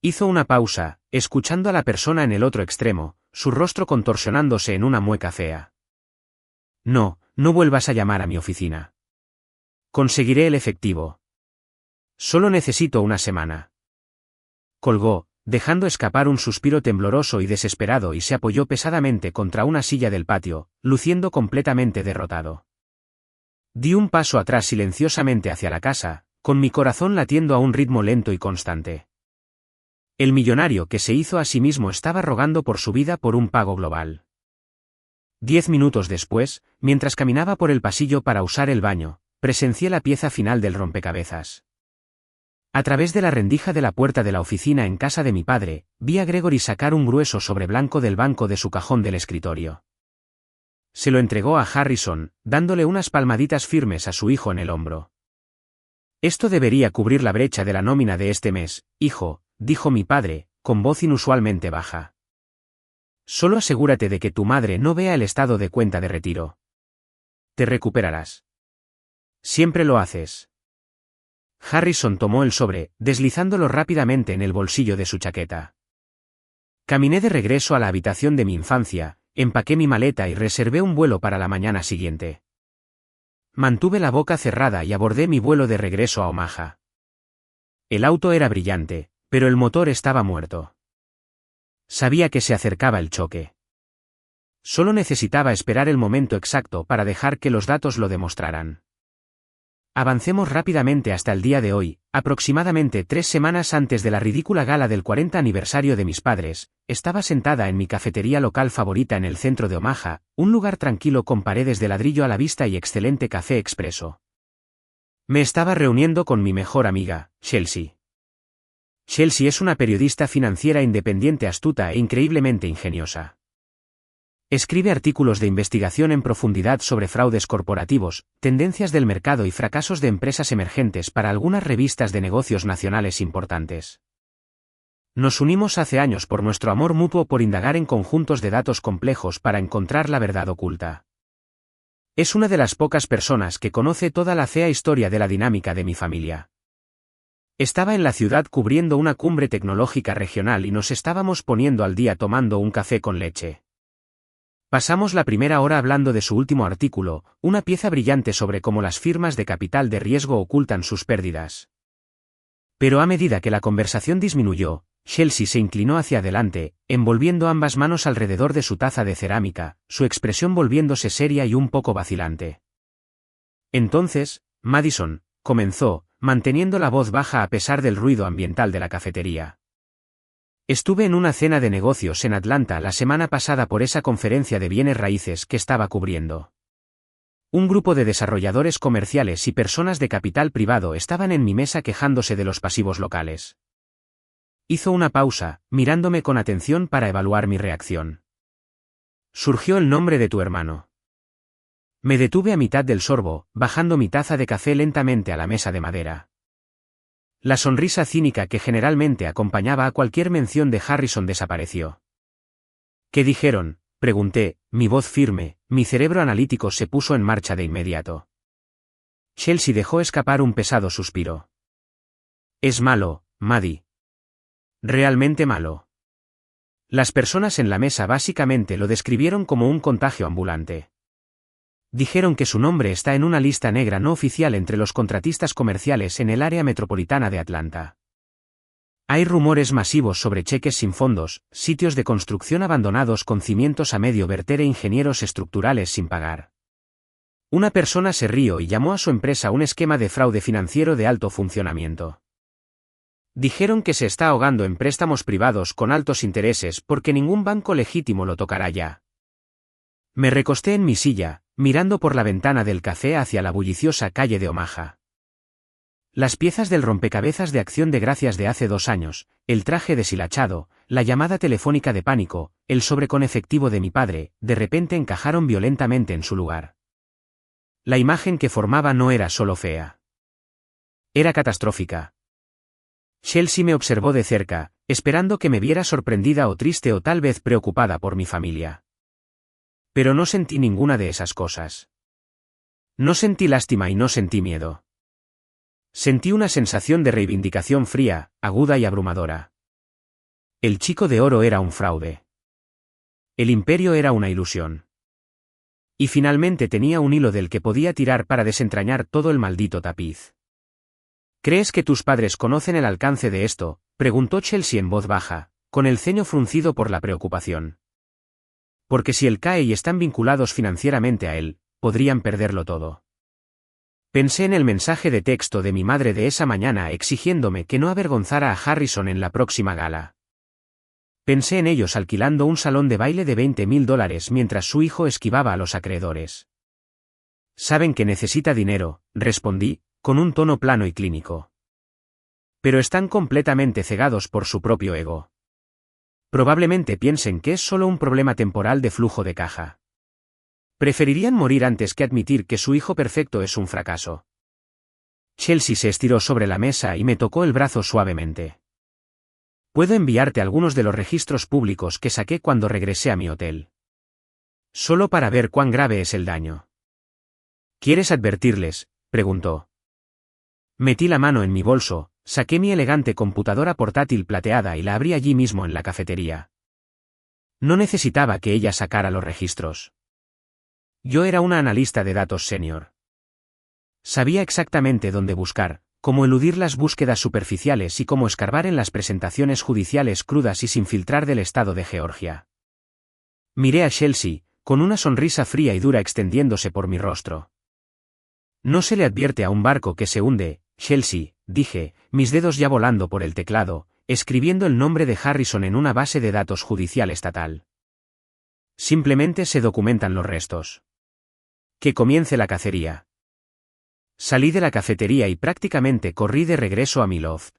Hizo una pausa, escuchando a la persona en el otro extremo, su rostro contorsionándose en una mueca fea. No, no vuelvas a llamar a mi oficina. Conseguiré el efectivo. Solo necesito una semana. Colgó, dejando escapar un suspiro tembloroso y desesperado, y se apoyó pesadamente contra una silla del patio, luciendo completamente derrotado. Di un paso atrás silenciosamente hacia la casa, con mi corazón latiendo a un ritmo lento y constante. El millonario que se hizo a sí mismo estaba rogando por su vida por un pago global. 10 minutos después, mientras caminaba por el pasillo para usar el baño, presencié la pieza final del rompecabezas. A través de la rendija de la puerta de la oficina en casa de mi padre, vi a Gregory sacar un grueso sobre blanco del banco de su cajón del escritorio. Se lo entregó a Harrison, dándole unas palmaditas firmes a su hijo en el hombro. Esto debería cubrir la brecha de la nómina de este mes, hijo, dijo mi padre, con voz inusualmente baja. Solo asegúrate de que tu madre no vea el estado de cuenta de retiro. Te recuperarás. Siempre lo haces. Harrison tomó el sobre, deslizándolo rápidamente en el bolsillo de su chaqueta. Caminé de regreso a la habitación de mi infancia, empaqué mi maleta y reservé un vuelo para la mañana siguiente. Mantuve la boca cerrada y abordé mi vuelo de regreso a Omaha. El auto era brillante, pero el motor estaba muerto. Sabía que se acercaba el choque. Solo necesitaba esperar el momento exacto para dejar que los datos lo demostraran. Avancemos rápidamente hasta el día de hoy, aproximadamente 3 semanas antes de la ridícula gala del 40 aniversario de mis padres. Estaba sentada en mi cafetería local favorita en el centro de Omaha, un lugar tranquilo con paredes de ladrillo a la vista y excelente café expreso. Me estaba reuniendo con mi mejor amiga, Chelsea. Chelsea es una periodista financiera independiente astuta e increíblemente ingeniosa. Escribe artículos de investigación en profundidad sobre fraudes corporativos, tendencias del mercado y fracasos de empresas emergentes para algunas revistas de negocios nacionales importantes. Nos unimos hace años por nuestro amor mutuo por indagar en conjuntos de datos complejos para encontrar la verdad oculta. Es una de las pocas personas que conoce toda la fea historia de la dinámica de mi familia. Estaba en la ciudad cubriendo una cumbre tecnológica regional y nos estábamos poniendo al día tomando un café con leche. Pasamos la primera hora hablando de su último artículo, una pieza brillante sobre cómo las firmas de capital de riesgo ocultan sus pérdidas. Pero a medida que la conversación disminuyó, Chelsea se inclinó hacia adelante, envolviendo ambas manos alrededor de su taza de cerámica, su expresión volviéndose seria y un poco vacilante. Entonces, Madison, comenzó, manteniendo la voz baja a pesar del ruido ambiental de la cafetería. Estuve en una cena de negocios en Atlanta la semana pasada por esa conferencia de bienes raíces que estaba cubriendo. Un grupo de desarrolladores comerciales y personas de capital privado estaban en mi mesa quejándose de los pasivos locales. Hizo una pausa, mirándome con atención para evaluar mi reacción. Surgió el nombre de tu hermano. Me detuve a mitad del sorbo, bajando mi taza de café lentamente a la mesa de madera. La sonrisa cínica que generalmente acompañaba a cualquier mención de Harrison desapareció. ¿Qué dijeron?, pregunté, mi voz firme, mi cerebro analítico se puso en marcha de inmediato. Chelsea dejó escapar un pesado suspiro. Es malo, Maddie. Realmente malo. Las personas en la mesa básicamente lo describieron como un contagio ambulante. Dijeron que su nombre está en una lista negra no oficial entre los contratistas comerciales en el área metropolitana de Atlanta. Hay rumores masivos sobre cheques sin fondos, sitios de construcción abandonados con cimientos a medio verter e ingenieros estructurales sin pagar. Una persona se rió y llamó a su empresa un esquema de fraude financiero de alto funcionamiento. Dijeron que se está ahogando en préstamos privados con altos intereses porque ningún banco legítimo lo tocará ya. Me recosté en mi silla, mirando por la ventana del café hacia la bulliciosa calle de Omaha. Las piezas del rompecabezas de Acción de Gracias de hace 2 años, el traje deshilachado, la llamada telefónica de pánico, el sobre con efectivo de mi padre, de repente encajaron violentamente en su lugar. La imagen que formaba no era solo fea. Era catastrófica. Chelsea me observó de cerca, esperando que me viera sorprendida o triste o tal vez preocupada por mi familia. Pero no sentí ninguna de esas cosas. No sentí lástima y no sentí miedo. Sentí una sensación de reivindicación fría, aguda y abrumadora. El chico de oro era un fraude. El imperio era una ilusión. Y finalmente tenía un hilo del que podía tirar para desentrañar todo el maldito tapiz. ¿Crees que tus padres conocen el alcance de esto?, preguntó Chelsea en voz baja, con el ceño fruncido por la preocupación. Porque si él cae y están vinculados financieramente a él, podrían perderlo todo. Pensé en el mensaje de texto de mi madre de esa mañana exigiéndome que no avergonzara a Harrison en la próxima gala. Pensé en ellos alquilando un salón de baile de $20,000 mientras su hijo esquivaba a los acreedores. Saben que necesita dinero, respondí, con un tono plano y clínico. Pero están completamente cegados por su propio ego. Probablemente piensen que es solo un problema temporal de flujo de caja. Preferirían morir antes que admitir que su hijo perfecto es un fracaso. Chelsea se estiró sobre la mesa y me tocó el brazo suavemente. Puedo enviarte algunos de los registros públicos que saqué cuando regresé a mi hotel. Solo para ver cuán grave es el daño. ¿Quieres advertirles?, preguntó. Metí la mano en mi bolso, saqué mi elegante computadora portátil plateada y la abrí allí mismo en la cafetería. No necesitaba que ella sacara los registros. Yo era una analista de datos senior. Sabía exactamente dónde buscar, cómo eludir las búsquedas superficiales y cómo escarbar en las presentaciones judiciales crudas y sin filtrar del estado de Georgia. Miré a Chelsea, con una sonrisa fría y dura extendiéndose por mi rostro. No se le advierte a un barco que se hunde, Chelsea, dije, mis dedos ya volando por el teclado, escribiendo el nombre de Harrison en una base de datos judicial estatal. Simplemente se documentan los restos. Que comience la cacería. Salí de la cafetería y prácticamente corrí de regreso a mi loft.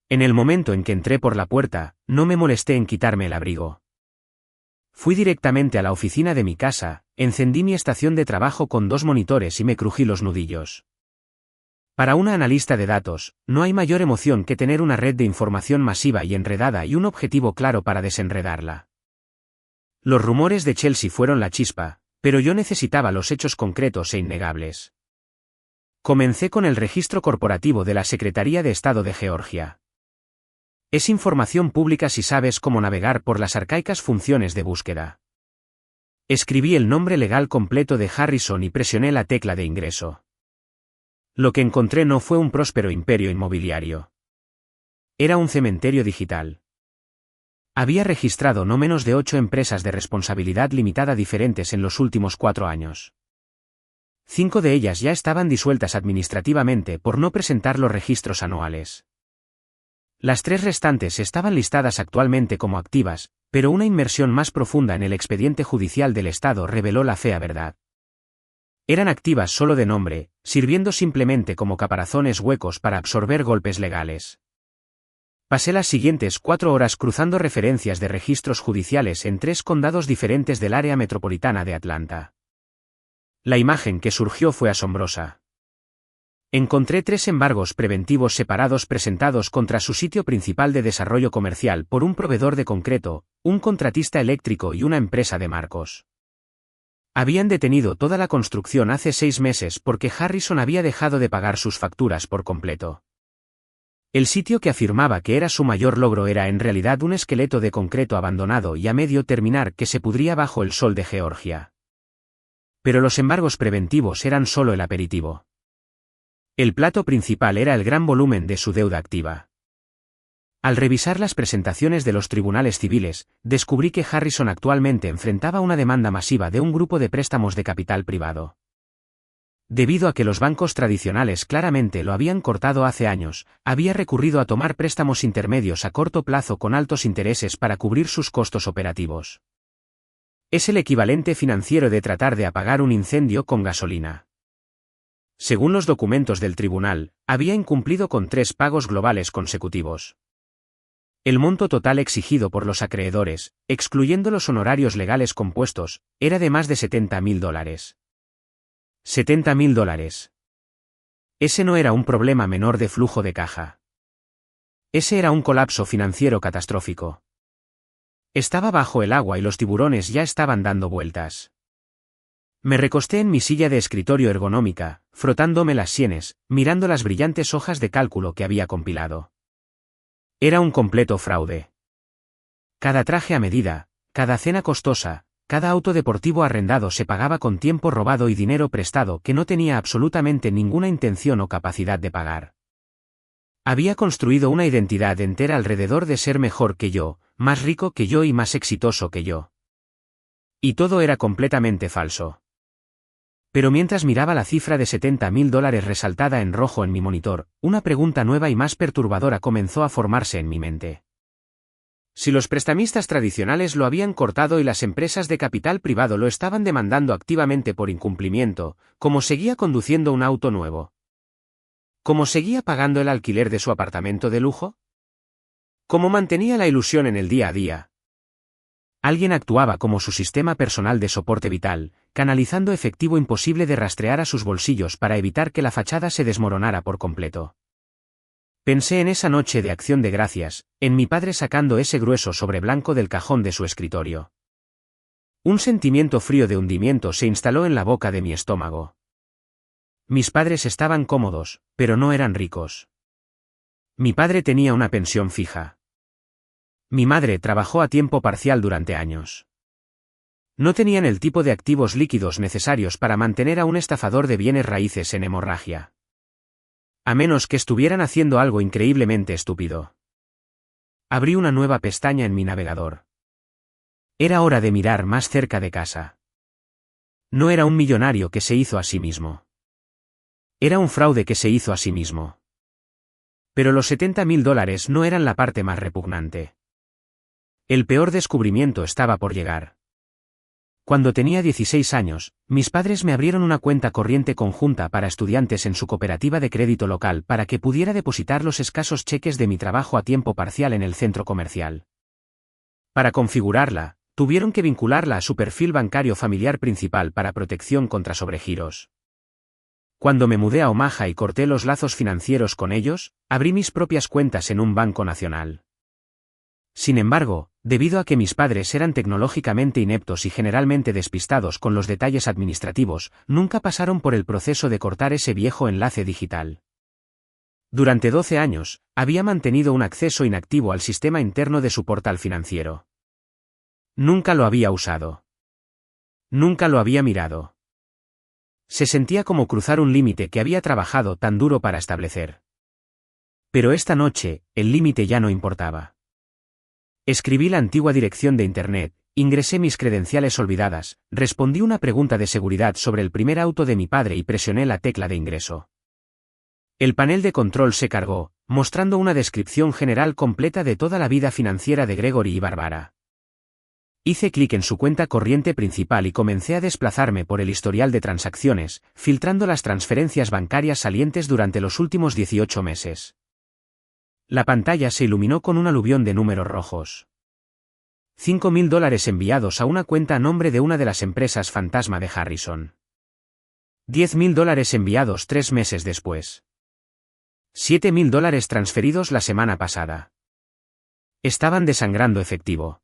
En el momento en que entré por la puerta, no me molesté en quitarme el abrigo. Fui directamente a la oficina de mi casa, encendí mi estación de trabajo con 2 monitores y me crují los nudillos. Para una analista de datos, no hay mayor emoción que tener una red de información masiva y enredada y un objetivo claro para desenredarla. Los rumores de Chelsea fueron la chispa, pero yo necesitaba los hechos concretos e innegables. Comencé con el registro corporativo de la Secretaría de Estado de Georgia. Es información pública si sabes cómo navegar por las arcaicas funciones de búsqueda. Escribí el nombre legal completo de Harrison y presioné la tecla de ingreso. Lo que encontré no fue un próspero imperio inmobiliario. Era un cementerio digital. Había registrado no menos de 8 empresas de responsabilidad limitada diferentes en los últimos 4 años. 5 de ellas ya estaban disueltas administrativamente por no presentar los registros anuales. Las 3 restantes estaban listadas actualmente como activas, pero una inmersión más profunda en el expediente judicial del Estado reveló la fea verdad. Eran activas solo de nombre, sirviendo simplemente como caparazones huecos para absorber golpes legales. Pasé las siguientes 4 horas cruzando referencias de registros judiciales en 3 condados diferentes del área metropolitana de Atlanta. La imagen que surgió fue asombrosa. Encontré 3 embargos preventivos separados presentados contra su sitio principal de desarrollo comercial por un proveedor de concreto, un contratista eléctrico y una empresa de marcos. Habían detenido toda la construcción hace 6 meses porque Harrison había dejado de pagar sus facturas por completo. El sitio que afirmaba que era su mayor logro era en realidad un esqueleto de concreto abandonado y a medio terminar que se pudría bajo el sol de Georgia. Pero los embargos preventivos eran solo el aperitivo. El plato principal era el gran volumen de su deuda activa. Al revisar las presentaciones de los tribunales civiles, descubrí que Harrison actualmente enfrentaba una demanda masiva de un grupo de préstamos de capital privado. Debido a que los bancos tradicionales claramente lo habían cortado hace años, había recurrido a tomar préstamos intermedios a corto plazo con altos intereses para cubrir sus costos operativos. Es el equivalente financiero de tratar de apagar un incendio con gasolina. Según los documentos del tribunal, había incumplido con 3 pagos globales consecutivos. El monto total exigido por los acreedores, excluyendo los honorarios legales compuestos, era de más de $70,000. $70,000. Ese no era un problema menor de flujo de caja. Ese era un colapso financiero catastrófico. Estaba bajo el agua y los tiburones ya estaban dando vueltas. Me recosté en mi silla de escritorio ergonómica, frotándome las sienes, mirando las brillantes hojas de cálculo que había compilado. Era un completo fraude. Cada traje a medida, cada cena costosa, cada auto deportivo arrendado se pagaba con tiempo robado y dinero prestado que no tenía absolutamente ninguna intención o capacidad de pagar. Había construido una identidad entera alrededor de ser mejor que yo, más rico que yo y más exitoso que yo. Y todo era completamente falso. Pero mientras miraba la cifra de $70.000 resaltada en rojo en mi monitor, una pregunta nueva y más perturbadora comenzó a formarse en mi mente. Si los prestamistas tradicionales lo habían cortado y las empresas de capital privado lo estaban demandando activamente por incumplimiento, ¿cómo seguía conduciendo un auto nuevo? ¿Cómo seguía pagando el alquiler de su apartamento de lujo? ¿Cómo mantenía la ilusión en el día a día? Alguien actuaba como su sistema personal de soporte vital, canalizando efectivo imposible de rastrear a sus bolsillos para evitar que la fachada se desmoronara por completo. Pensé en esa noche de acción de gracias, en mi padre sacando ese grueso sobre blanco del cajón de su escritorio. Un sentimiento frío de hundimiento se instaló en la boca de mi estómago. Mis padres estaban cómodos, pero no eran ricos. Mi padre tenía una pensión fija. Mi madre trabajó a tiempo parcial durante años. No tenían el tipo de activos líquidos necesarios para mantener a un estafador de bienes raíces en hemorragia. A menos que estuvieran haciendo algo increíblemente estúpido. Abrí una nueva pestaña en mi navegador. Era hora de mirar más cerca de casa. No era un millonario que se hizo a sí mismo. Era un fraude que se hizo a sí mismo. Pero los $70.000 no eran la parte más repugnante. El peor descubrimiento estaba por llegar. Cuando tenía 16 años, mis padres me abrieron una cuenta corriente conjunta para estudiantes en su cooperativa de crédito local para que pudiera depositar los escasos cheques de mi trabajo a tiempo parcial en el centro comercial. Para configurarla, tuvieron que vincularla a su perfil bancario familiar principal para protección contra sobregiros. Cuando me mudé a Omaha y corté los lazos financieros con ellos, abrí mis propias cuentas en un banco nacional. Sin embargo, debido a que mis padres eran tecnológicamente ineptos y generalmente despistados con los detalles administrativos, nunca pasaron por el proceso de cortar ese viejo enlace digital. Durante 12 años, había mantenido un acceso inactivo al sistema interno de su portal financiero. Nunca lo había usado. Nunca lo había mirado. Se sentía como cruzar un límite que había trabajado tan duro para establecer. Pero esta noche, el límite ya no importaba. Escribí la antigua dirección de Internet, ingresé mis credenciales olvidadas, respondí una pregunta de seguridad sobre el primer auto de mi padre y presioné la tecla de ingreso. El panel de control se cargó, mostrando una descripción general completa de toda la vida financiera de Gregory y Barbara. Hice clic en su cuenta corriente principal y comencé a desplazarme por el historial de transacciones, filtrando las transferencias bancarias salientes durante los últimos 18 meses. La pantalla se iluminó con un aluvión de números rojos. $5.000 enviados a una cuenta a nombre de una de las empresas fantasma de Harrison. $10.000 enviados 3 meses después. $7.000 transferidos la semana pasada. Estaban desangrando efectivo.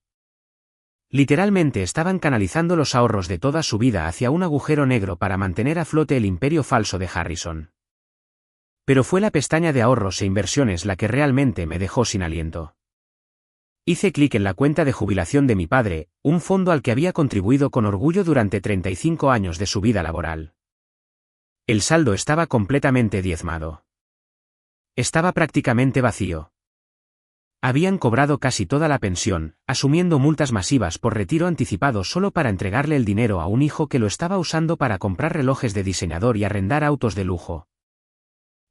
Literalmente estaban canalizando los ahorros de toda su vida hacia un agujero negro para mantener a flote el imperio falso de Harrison. Pero fue la pestaña de ahorros e inversiones la que realmente me dejó sin aliento. Hice clic en la cuenta de jubilación de mi padre, un fondo al que había contribuido con orgullo durante 35 años de su vida laboral. El saldo estaba completamente diezmado. Estaba prácticamente vacío. Habían cobrado casi toda la pensión, asumiendo multas masivas por retiro anticipado solo para entregarle el dinero a un hijo que lo estaba usando para comprar relojes de diseñador y arrendar autos de lujo.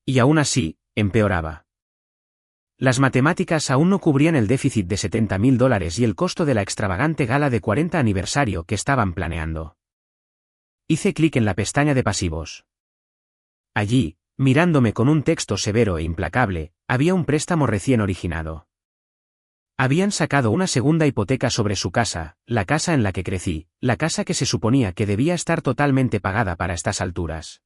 Y aún así, empeoraba. Las matemáticas aún no cubrían el déficit de $70.000 y el costo de la extravagante gala de 40 aniversario que estaban planeando. Hice clic en la pestaña de pasivos. Allí, mirándome con un texto severo e implacable, había un préstamo recién originado. Habían sacado una segunda hipoteca sobre su casa, la casa en la que crecí, la casa que se suponía que debía estar totalmente pagada para estas alturas.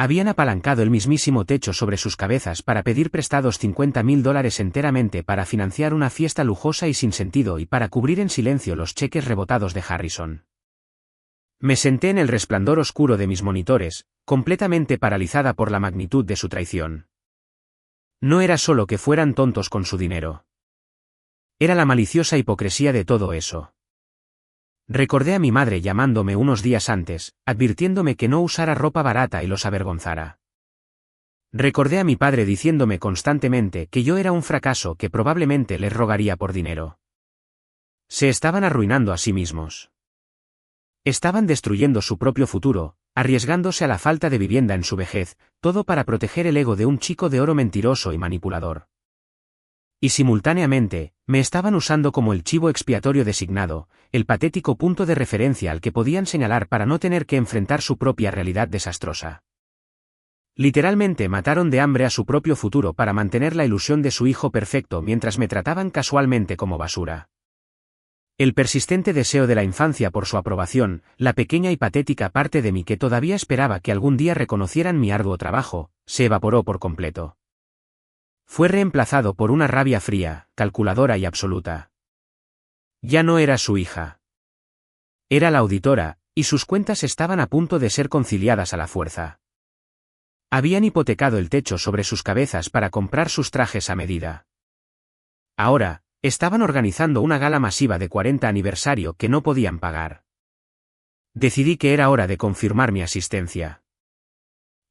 Habían apalancado el mismísimo techo sobre sus cabezas para pedir prestados $50.000 enteramente para financiar una fiesta lujosa y sin sentido y para cubrir en silencio los cheques rebotados de Harrison. Me senté en el resplandor oscuro de mis monitores, completamente paralizada por la magnitud de su traición. No era solo que fueran tontos con su dinero. Era la maliciosa hipocresía de todo eso. Recordé a mi madre llamándome unos días antes, advirtiéndome que no usara ropa barata y los avergonzara. Recordé a mi padre diciéndome constantemente que yo era un fracaso que probablemente les rogaría por dinero. Se estaban arruinando a sí mismos. Estaban destruyendo su propio futuro, arriesgándose a la falta de vivienda en su vejez, todo para proteger el ego de un chico de oro mentiroso y manipulador. Y simultáneamente, me estaban usando como el chivo expiatorio designado, el patético punto de referencia al que podían señalar para no tener que enfrentar su propia realidad desastrosa. Literalmente mataron de hambre a su propio futuro para mantener la ilusión de su hijo perfecto mientras me trataban casualmente como basura. El persistente deseo de la infancia por su aprobación, la pequeña y patética parte de mí que todavía esperaba que algún día reconocieran mi arduo trabajo, se evaporó por completo. Fue reemplazado por una rabia fría, calculadora y absoluta. Ya no era su hija. Era la auditora, y sus cuentas estaban a punto de ser conciliadas a la fuerza. Habían hipotecado el techo sobre sus cabezas para comprar sus trajes a medida. Ahora, estaban organizando una gala masiva de 40 aniversario que no podían pagar. Decidí que era hora de confirmar mi asistencia.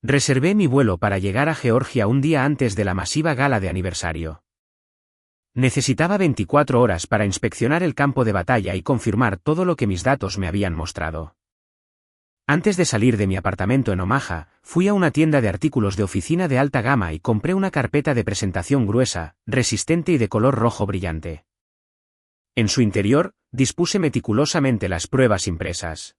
Reservé mi vuelo para llegar a Georgia un día antes de la masiva gala de aniversario. Necesitaba 24 horas para inspeccionar el campo de batalla y confirmar todo lo que mis datos me habían mostrado. Antes de salir de mi apartamento en Omaha, fui a una tienda de artículos de oficina de alta gama y compré una carpeta de presentación gruesa, resistente y de color rojo brillante. En su interior, dispuse meticulosamente las pruebas impresas.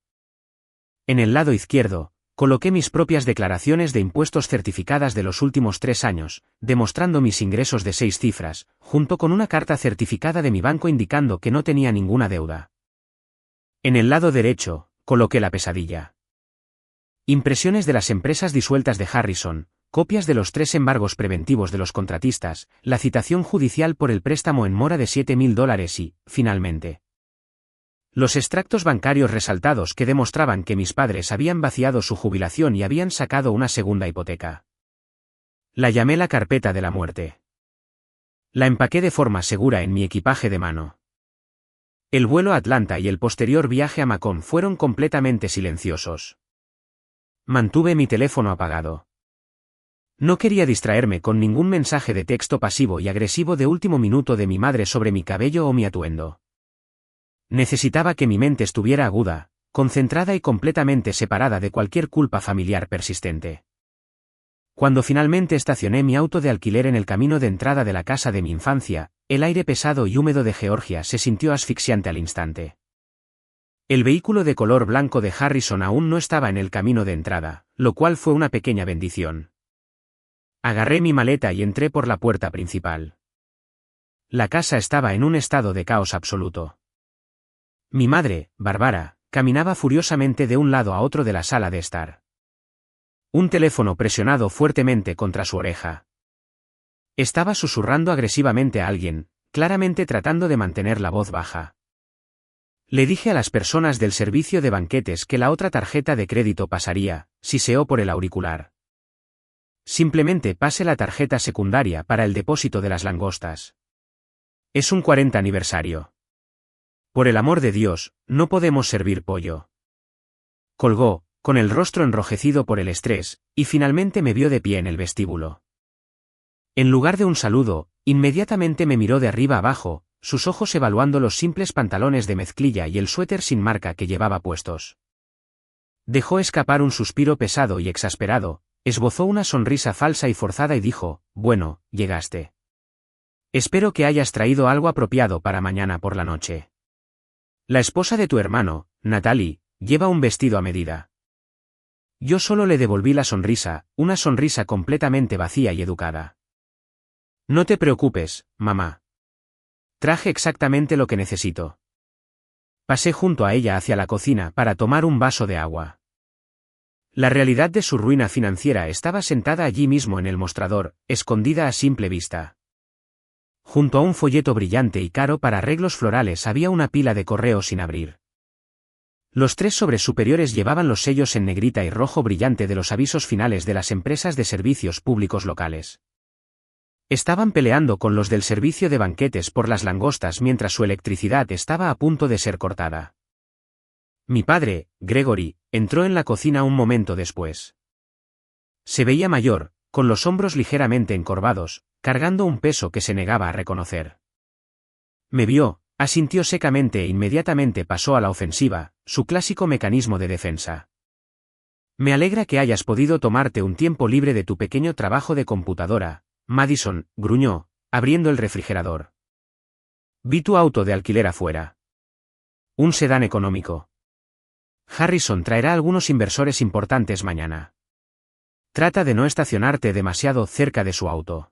En el lado izquierdo, coloqué mis propias declaraciones de impuestos certificadas de los últimos 3 años, demostrando mis ingresos de 6 cifras, junto con una carta certificada de mi banco indicando que no tenía ninguna deuda. En el lado derecho, coloqué la pesadilla. Impresiones de las empresas disueltas de Harrison, copias de los 3 embargos preventivos de los contratistas, la citación judicial por el préstamo en mora de $7,000 y, finalmente, los extractos bancarios resaltados que demostraban que mis padres habían vaciado su jubilación y habían sacado una segunda hipoteca. La llamé la carpeta de la muerte. La empaqué de forma segura en mi equipaje de mano. El vuelo a Atlanta y el posterior viaje a Macon fueron completamente silenciosos. Mantuve mi teléfono apagado. No quería distraerme con ningún mensaje de texto pasivo y agresivo de último minuto de mi madre sobre mi cabello o mi atuendo. Necesitaba que mi mente estuviera aguda, concentrada y completamente separada de cualquier culpa familiar persistente. Cuando finalmente estacioné mi auto de alquiler en el camino de entrada de la casa de mi infancia, el aire pesado y húmedo de Georgia se sintió asfixiante al instante. El vehículo de color blanco de Harrison aún no estaba en el camino de entrada, lo cual fue una pequeña bendición. Agarré mi maleta y entré por la puerta principal. La casa estaba en un estado de caos absoluto. Mi madre, Barbara, caminaba furiosamente de un lado a otro de la sala de estar. Un teléfono presionado fuertemente contra su oreja. Estaba susurrando agresivamente a alguien, claramente tratando de mantener la voz baja. Le dije a las personas del servicio de banquetes que la otra tarjeta de crédito pasaría, siseó por el auricular. Simplemente pase la tarjeta secundaria para el depósito de las langostas. Es un 40 aniversario. Por el amor de Dios, no podemos servir pollo. Colgó, con el rostro enrojecido por el estrés, y finalmente me vio de pie en el vestíbulo. En lugar de un saludo, inmediatamente me miró de arriba abajo, sus ojos evaluando los simples pantalones de mezclilla y el suéter sin marca que llevaba puestos. Dejó escapar un suspiro pesado y exasperado, esbozó una sonrisa falsa y forzada y dijo, «Bueno, llegaste. Espero que hayas traído algo apropiado para mañana por la noche. La esposa de tu hermano, Natalie, lleva un vestido a medida». Yo solo le devolví la sonrisa, una sonrisa completamente vacía y educada. «No te preocupes, mamá. Traje exactamente lo que necesito». Pasé junto a ella hacia la cocina para tomar un vaso de agua. La realidad de su ruina financiera estaba sentada allí mismo en el mostrador, escondida a simple vista. Junto a un folleto brillante y caro para arreglos florales había una pila de correos sin abrir. Los 3 sobres superiores llevaban los sellos en negrita y rojo brillante de los avisos finales de las empresas de servicios públicos locales. Estaban peleando con los del servicio de banquetes por las langostas mientras su electricidad estaba a punto de ser cortada. Mi padre, Gregory, entró en la cocina un momento después. Se veía mayor, con los hombros ligeramente encorvados, cargando un peso que se negaba a reconocer. Me vio, asintió secamente e inmediatamente pasó a la ofensiva, su clásico mecanismo de defensa. Me alegra que hayas podido tomarte un tiempo libre de tu pequeño trabajo de computadora, Madison, gruñó, abriendo el refrigerador. Vi tu auto de alquiler afuera. Un sedán económico. Harrison traerá algunos inversores importantes mañana. Trata de no estacionarte demasiado cerca de su auto.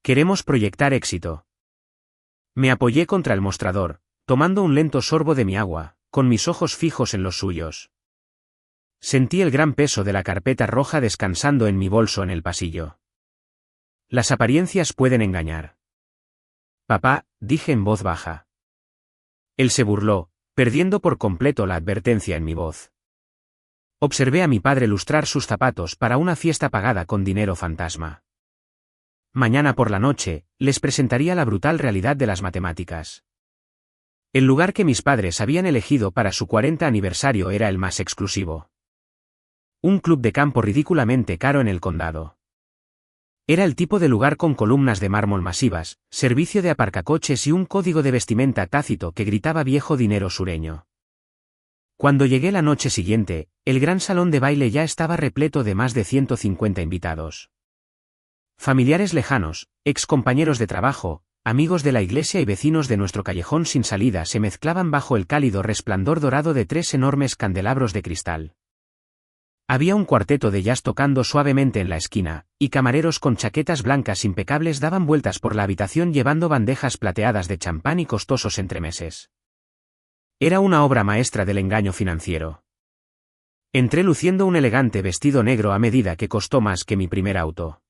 Queremos proyectar éxito. Me apoyé contra el mostrador, tomando un lento sorbo de mi agua, con mis ojos fijos en los suyos. Sentí el gran peso de la carpeta roja descansando en mi bolso en el pasillo. Las apariencias pueden engañar. Papá, dije en voz baja. Él se burló, perdiendo por completo la advertencia en mi voz. Observé a mi padre lustrar sus zapatos para una fiesta pagada con dinero fantasma. Mañana por la noche, les presentaría la brutal realidad de las matemáticas. El lugar que mis padres habían elegido para su 40 aniversario era el más exclusivo. Un club de campo ridículamente caro en el condado. Era el tipo de lugar con columnas de mármol masivas, servicio de aparcacoches y un código de vestimenta tácito que gritaba viejo dinero sureño. Cuando llegué la noche siguiente, el gran salón de baile ya estaba repleto de más de 150 invitados. Familiares lejanos, ex compañeros de trabajo, amigos de la iglesia y vecinos de nuestro callejón sin salida se mezclaban bajo el cálido resplandor dorado de 3 enormes candelabros de cristal. Había un cuarteto de jazz tocando suavemente en la esquina, y camareros con chaquetas blancas impecables daban vueltas por la habitación llevando bandejas plateadas de champán y costosos entremeses. Era una obra maestra del engaño financiero. Entré luciendo un elegante vestido negro a medida que costó más que mi primer auto.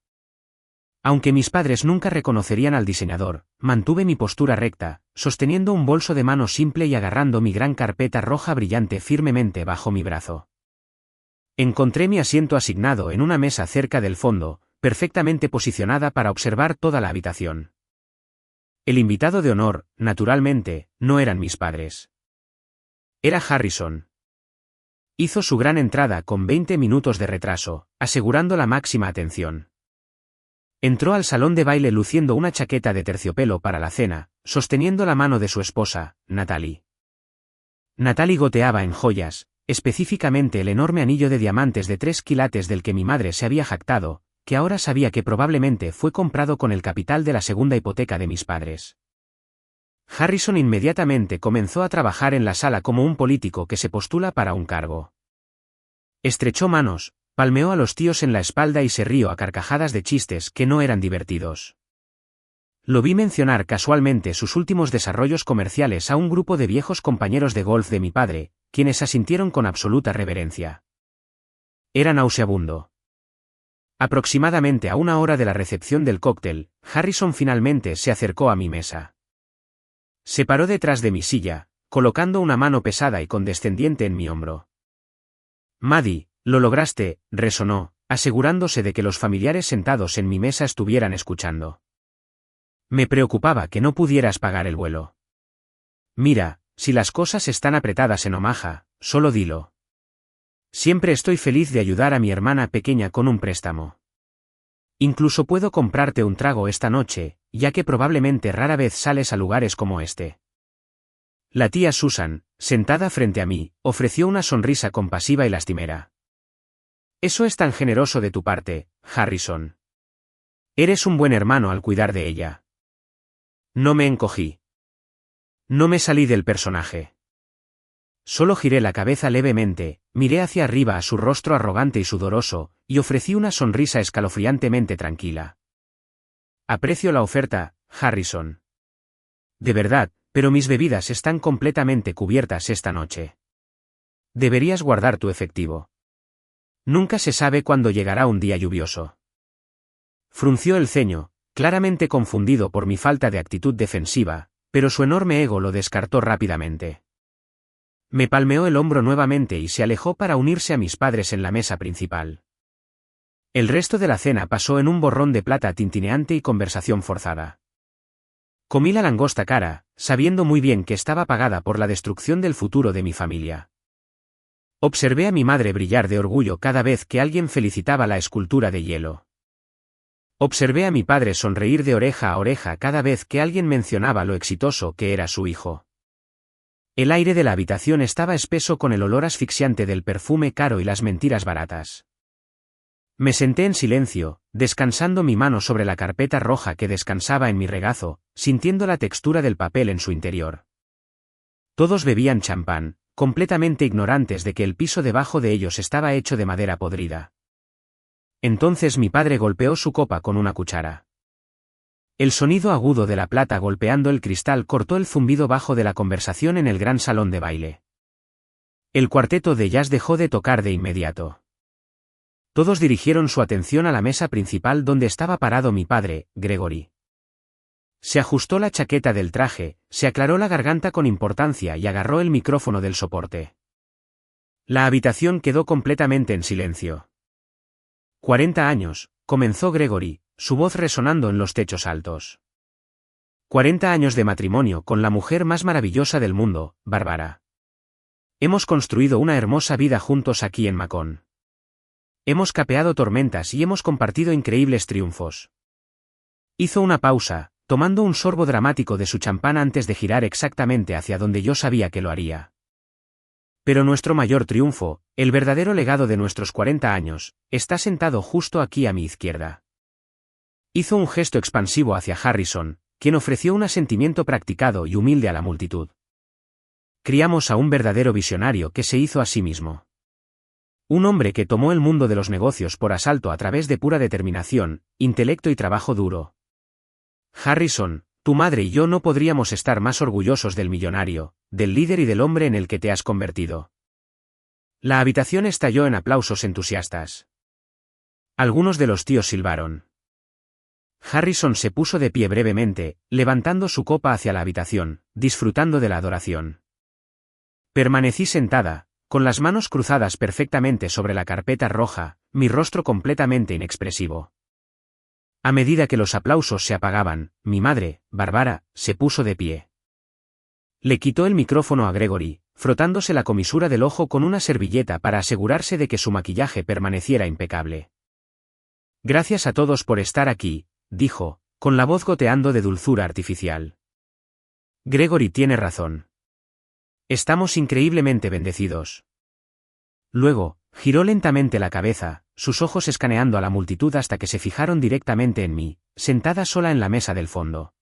Aunque mis padres nunca reconocerían al diseñador, mantuve mi postura recta, sosteniendo un bolso de mano simple y agarrando mi gran carpeta roja brillante firmemente bajo mi brazo. Encontré mi asiento asignado en una mesa cerca del fondo, perfectamente posicionada para observar toda la habitación. El invitado de honor, naturalmente, no eran mis padres. Era Harrison. Hizo su gran entrada con 20 minutos de retraso, asegurando la máxima atención. Entró al salón de baile luciendo una chaqueta de terciopelo para la cena, sosteniendo la mano de su esposa, Natalie. Natalie goteaba en joyas, específicamente el enorme anillo de diamantes de 3 quilates del que mi madre se había jactado, que ahora sabía que probablemente fue comprado con el capital de la segunda hipoteca de mis padres. Harrison inmediatamente comenzó a trabajar en la sala como un político que se postula para un cargo. Estrechó manos, palmeó a los tíos en la espalda y se rió a carcajadas de chistes que no eran divertidos. Lo vi mencionar casualmente sus últimos desarrollos comerciales a un grupo de viejos compañeros de golf de mi padre, quienes asintieron con absoluta reverencia. Era nauseabundo. Aproximadamente a una hora de la recepción del cóctel, Harrison finalmente se acercó a mi mesa. Se paró detrás de mi silla, colocando una mano pesada y condescendiente en mi hombro. Maddie, lo lograste, resonó, asegurándose de que los familiares sentados en mi mesa estuvieran escuchando. Me preocupaba que no pudieras pagar el vuelo. Mira, si las cosas están apretadas en Omaha, solo dilo. Siempre estoy feliz de ayudar a mi hermana pequeña con un préstamo. Incluso puedo comprarte un trago esta noche, ya que probablemente rara vez sales a lugares como este. La tía Susan, sentada frente a mí, ofreció una sonrisa compasiva y lastimera. Eso es tan generoso de tu parte, Harrison. Eres un buen hermano al cuidar de ella. No me encogí. No me salí del personaje. Solo giré la cabeza levemente, miré hacia arriba a su rostro arrogante y sudoroso, y ofrecí una sonrisa escalofriantemente tranquila. Aprecio la oferta, Harrison. De verdad, pero mis bebidas están completamente cubiertas esta noche. Deberías guardar tu efectivo. Nunca se sabe cuándo llegará un día lluvioso. Frunció el ceño, claramente confundido por mi falta de actitud defensiva, pero su enorme ego lo descartó rápidamente. Me palmeó el hombro nuevamente y se alejó para unirse a mis padres en la mesa principal. El resto de la cena pasó en un borrón de plata tintineante y conversación forzada. Comí la langosta cara, sabiendo muy bien que estaba pagada por la destrucción del futuro de mi familia. Observé a mi madre brillar de orgullo cada vez que alguien felicitaba la escultura de hielo. Observé a mi padre sonreír de oreja a oreja cada vez que alguien mencionaba lo exitoso que era su hijo. El aire de la habitación estaba espeso con el olor asfixiante del perfume caro y las mentiras baratas. Me senté en silencio, descansando mi mano sobre la carpeta roja que descansaba en mi regazo, sintiendo la textura del papel en su interior. Todos bebían champán, completamente ignorantes de que el piso debajo de ellos estaba hecho de madera podrida. Entonces mi padre golpeó su copa con una cuchara. El sonido agudo de la plata golpeando el cristal cortó el zumbido bajo de la conversación en el gran salón de baile. El cuarteto de jazz dejó de tocar de inmediato. Todos dirigieron su atención a la mesa principal donde estaba parado mi padre, Gregory. Se ajustó la chaqueta del traje, se aclaró la garganta con importancia y agarró el micrófono del soporte. La habitación quedó completamente en silencio. 40 años, comenzó Gregory, su voz resonando en los techos altos. 40 años de matrimonio con la mujer más maravillosa del mundo, Bárbara. Hemos construido una hermosa vida juntos aquí en Macon. Hemos capeado tormentas y hemos compartido increíbles triunfos. Hizo una pausa, tomando un sorbo dramático de su champán antes de girar exactamente hacia donde yo sabía que lo haría. Pero nuestro mayor triunfo, el verdadero legado de nuestros 40 años, está sentado justo aquí a mi izquierda. Hizo un gesto expansivo hacia Harrison, quien ofreció un asentimiento practicado y humilde a la multitud. Criamos a un verdadero visionario que se hizo a sí mismo. Un hombre que tomó el mundo de los negocios por asalto a través de pura determinación, intelecto y trabajo duro. Harrison, tu madre y yo no podríamos estar más orgullosos del millonario, del líder y del hombre en el que te has convertido. La habitación estalló en aplausos entusiastas. Algunos de los tíos silbaron. Harrison se puso de pie brevemente, levantando su copa hacia la habitación, disfrutando de la adoración. Permanecí sentada, con las manos cruzadas perfectamente sobre la carpeta roja, mi rostro completamente inexpresivo. A medida que los aplausos se apagaban, mi madre, Bárbara, se puso de pie. Le quitó el micrófono a Gregory, frotándose la comisura del ojo con una servilleta para asegurarse de que su maquillaje permaneciera impecable. Gracias a todos por estar aquí, dijo, con la voz goteando de dulzura artificial. Gregory tiene razón. Estamos increíblemente bendecidos. Luego, giró lentamente la cabeza, sus ojos escaneando a la multitud hasta que se fijaron directamente en mí, sentada sola en la mesa del fondo.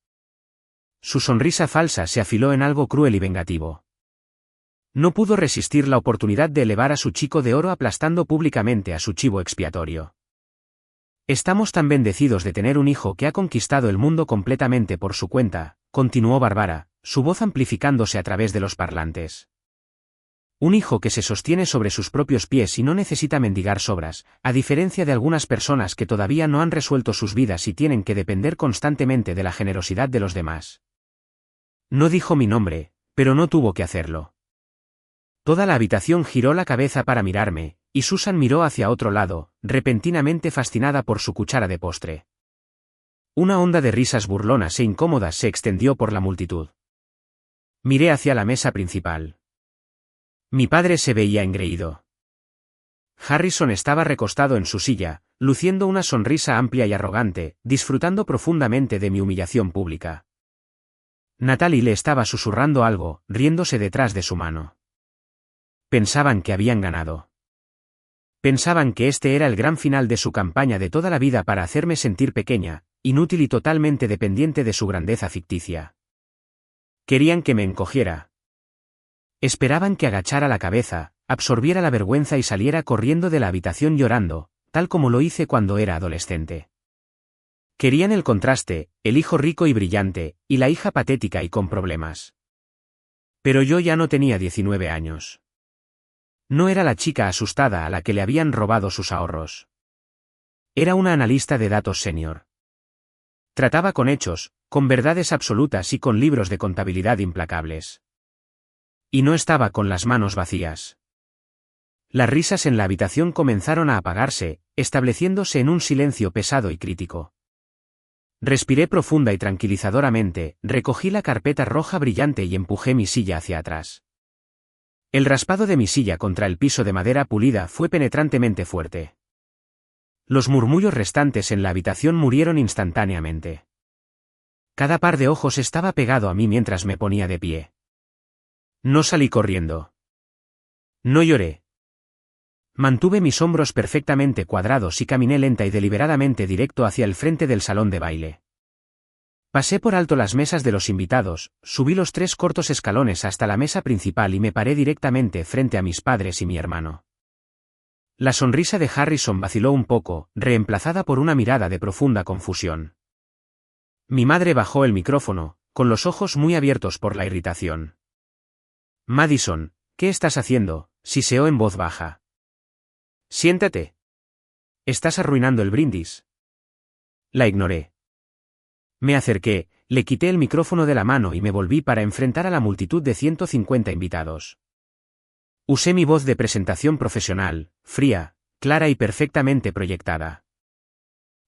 Su sonrisa falsa se afiló en algo cruel y vengativo. No pudo resistir la oportunidad de elevar a su chico de oro aplastando públicamente a su chivo expiatorio. Estamos tan bendecidos de tener un hijo que ha conquistado el mundo completamente por su cuenta, continuó Bárbara, su voz amplificándose a través de los parlantes. Un hijo que se sostiene sobre sus propios pies y no necesita mendigar sobras, a diferencia de algunas personas que todavía no han resuelto sus vidas y tienen que depender constantemente de la generosidad de los demás. No dijo mi nombre, pero no tuvo que hacerlo. Toda la habitación giró la cabeza para mirarme, y Susan miró hacia otro lado, repentinamente fascinada por su cuchara de postre. Una onda de risas burlonas e incómodas se extendió por la multitud. Miré hacia la mesa principal. Mi padre se veía engreído. Harrison estaba recostado en su silla, luciendo una sonrisa amplia y arrogante, disfrutando profundamente de mi humillación pública. Natalie le estaba susurrando algo, riéndose detrás de su mano. Pensaban que habían ganado. Pensaban que este era el gran final de su campaña de toda la vida para hacerme sentir pequeña, inútil y totalmente dependiente de su grandeza ficticia. Querían que me encogiera. Esperaban que agachara la cabeza, absorbiera la vergüenza y saliera corriendo de la habitación llorando, tal como lo hice cuando era adolescente. Querían el contraste, el hijo rico y brillante, y la hija patética y con problemas. Pero yo ya no tenía 19 años. No era la chica asustada a la que le habían robado sus ahorros. Era una analista de datos senior. Trataba con hechos, con verdades absolutas y con libros de contabilidad implacables. Y no estaba con las manos vacías. Las risas en la habitación comenzaron a apagarse, estableciéndose en un silencio pesado y crítico. Respiré profunda y tranquilizadoramente, recogí la carpeta roja brillante y empujé mi silla hacia atrás. El raspado de mi silla contra el piso de madera pulida fue penetrantemente fuerte. Los murmullos restantes en la habitación murieron instantáneamente. Cada par de ojos estaba pegado a mí mientras me ponía de pie. No salí corriendo. No lloré. Mantuve mis hombros perfectamente cuadrados y caminé lenta y deliberadamente directo hacia el frente del salón de baile. Pasé por alto las mesas de los invitados, subí los 3 cortos escalones hasta la mesa principal y me paré directamente frente a mis padres y mi hermano. La sonrisa de Harrison vaciló un poco, reemplazada por una mirada de profunda confusión. Mi madre bajó el micrófono, con los ojos muy abiertos por la irritación. Madison, ¿qué estás haciendo?, siseó en voz baja. Siéntate. Estás arruinando el brindis. La ignoré. Me acerqué, le quité el micrófono de la mano y me volví para enfrentar a la multitud de 150 invitados. Usé mi voz de presentación profesional, fría, clara y perfectamente proyectada.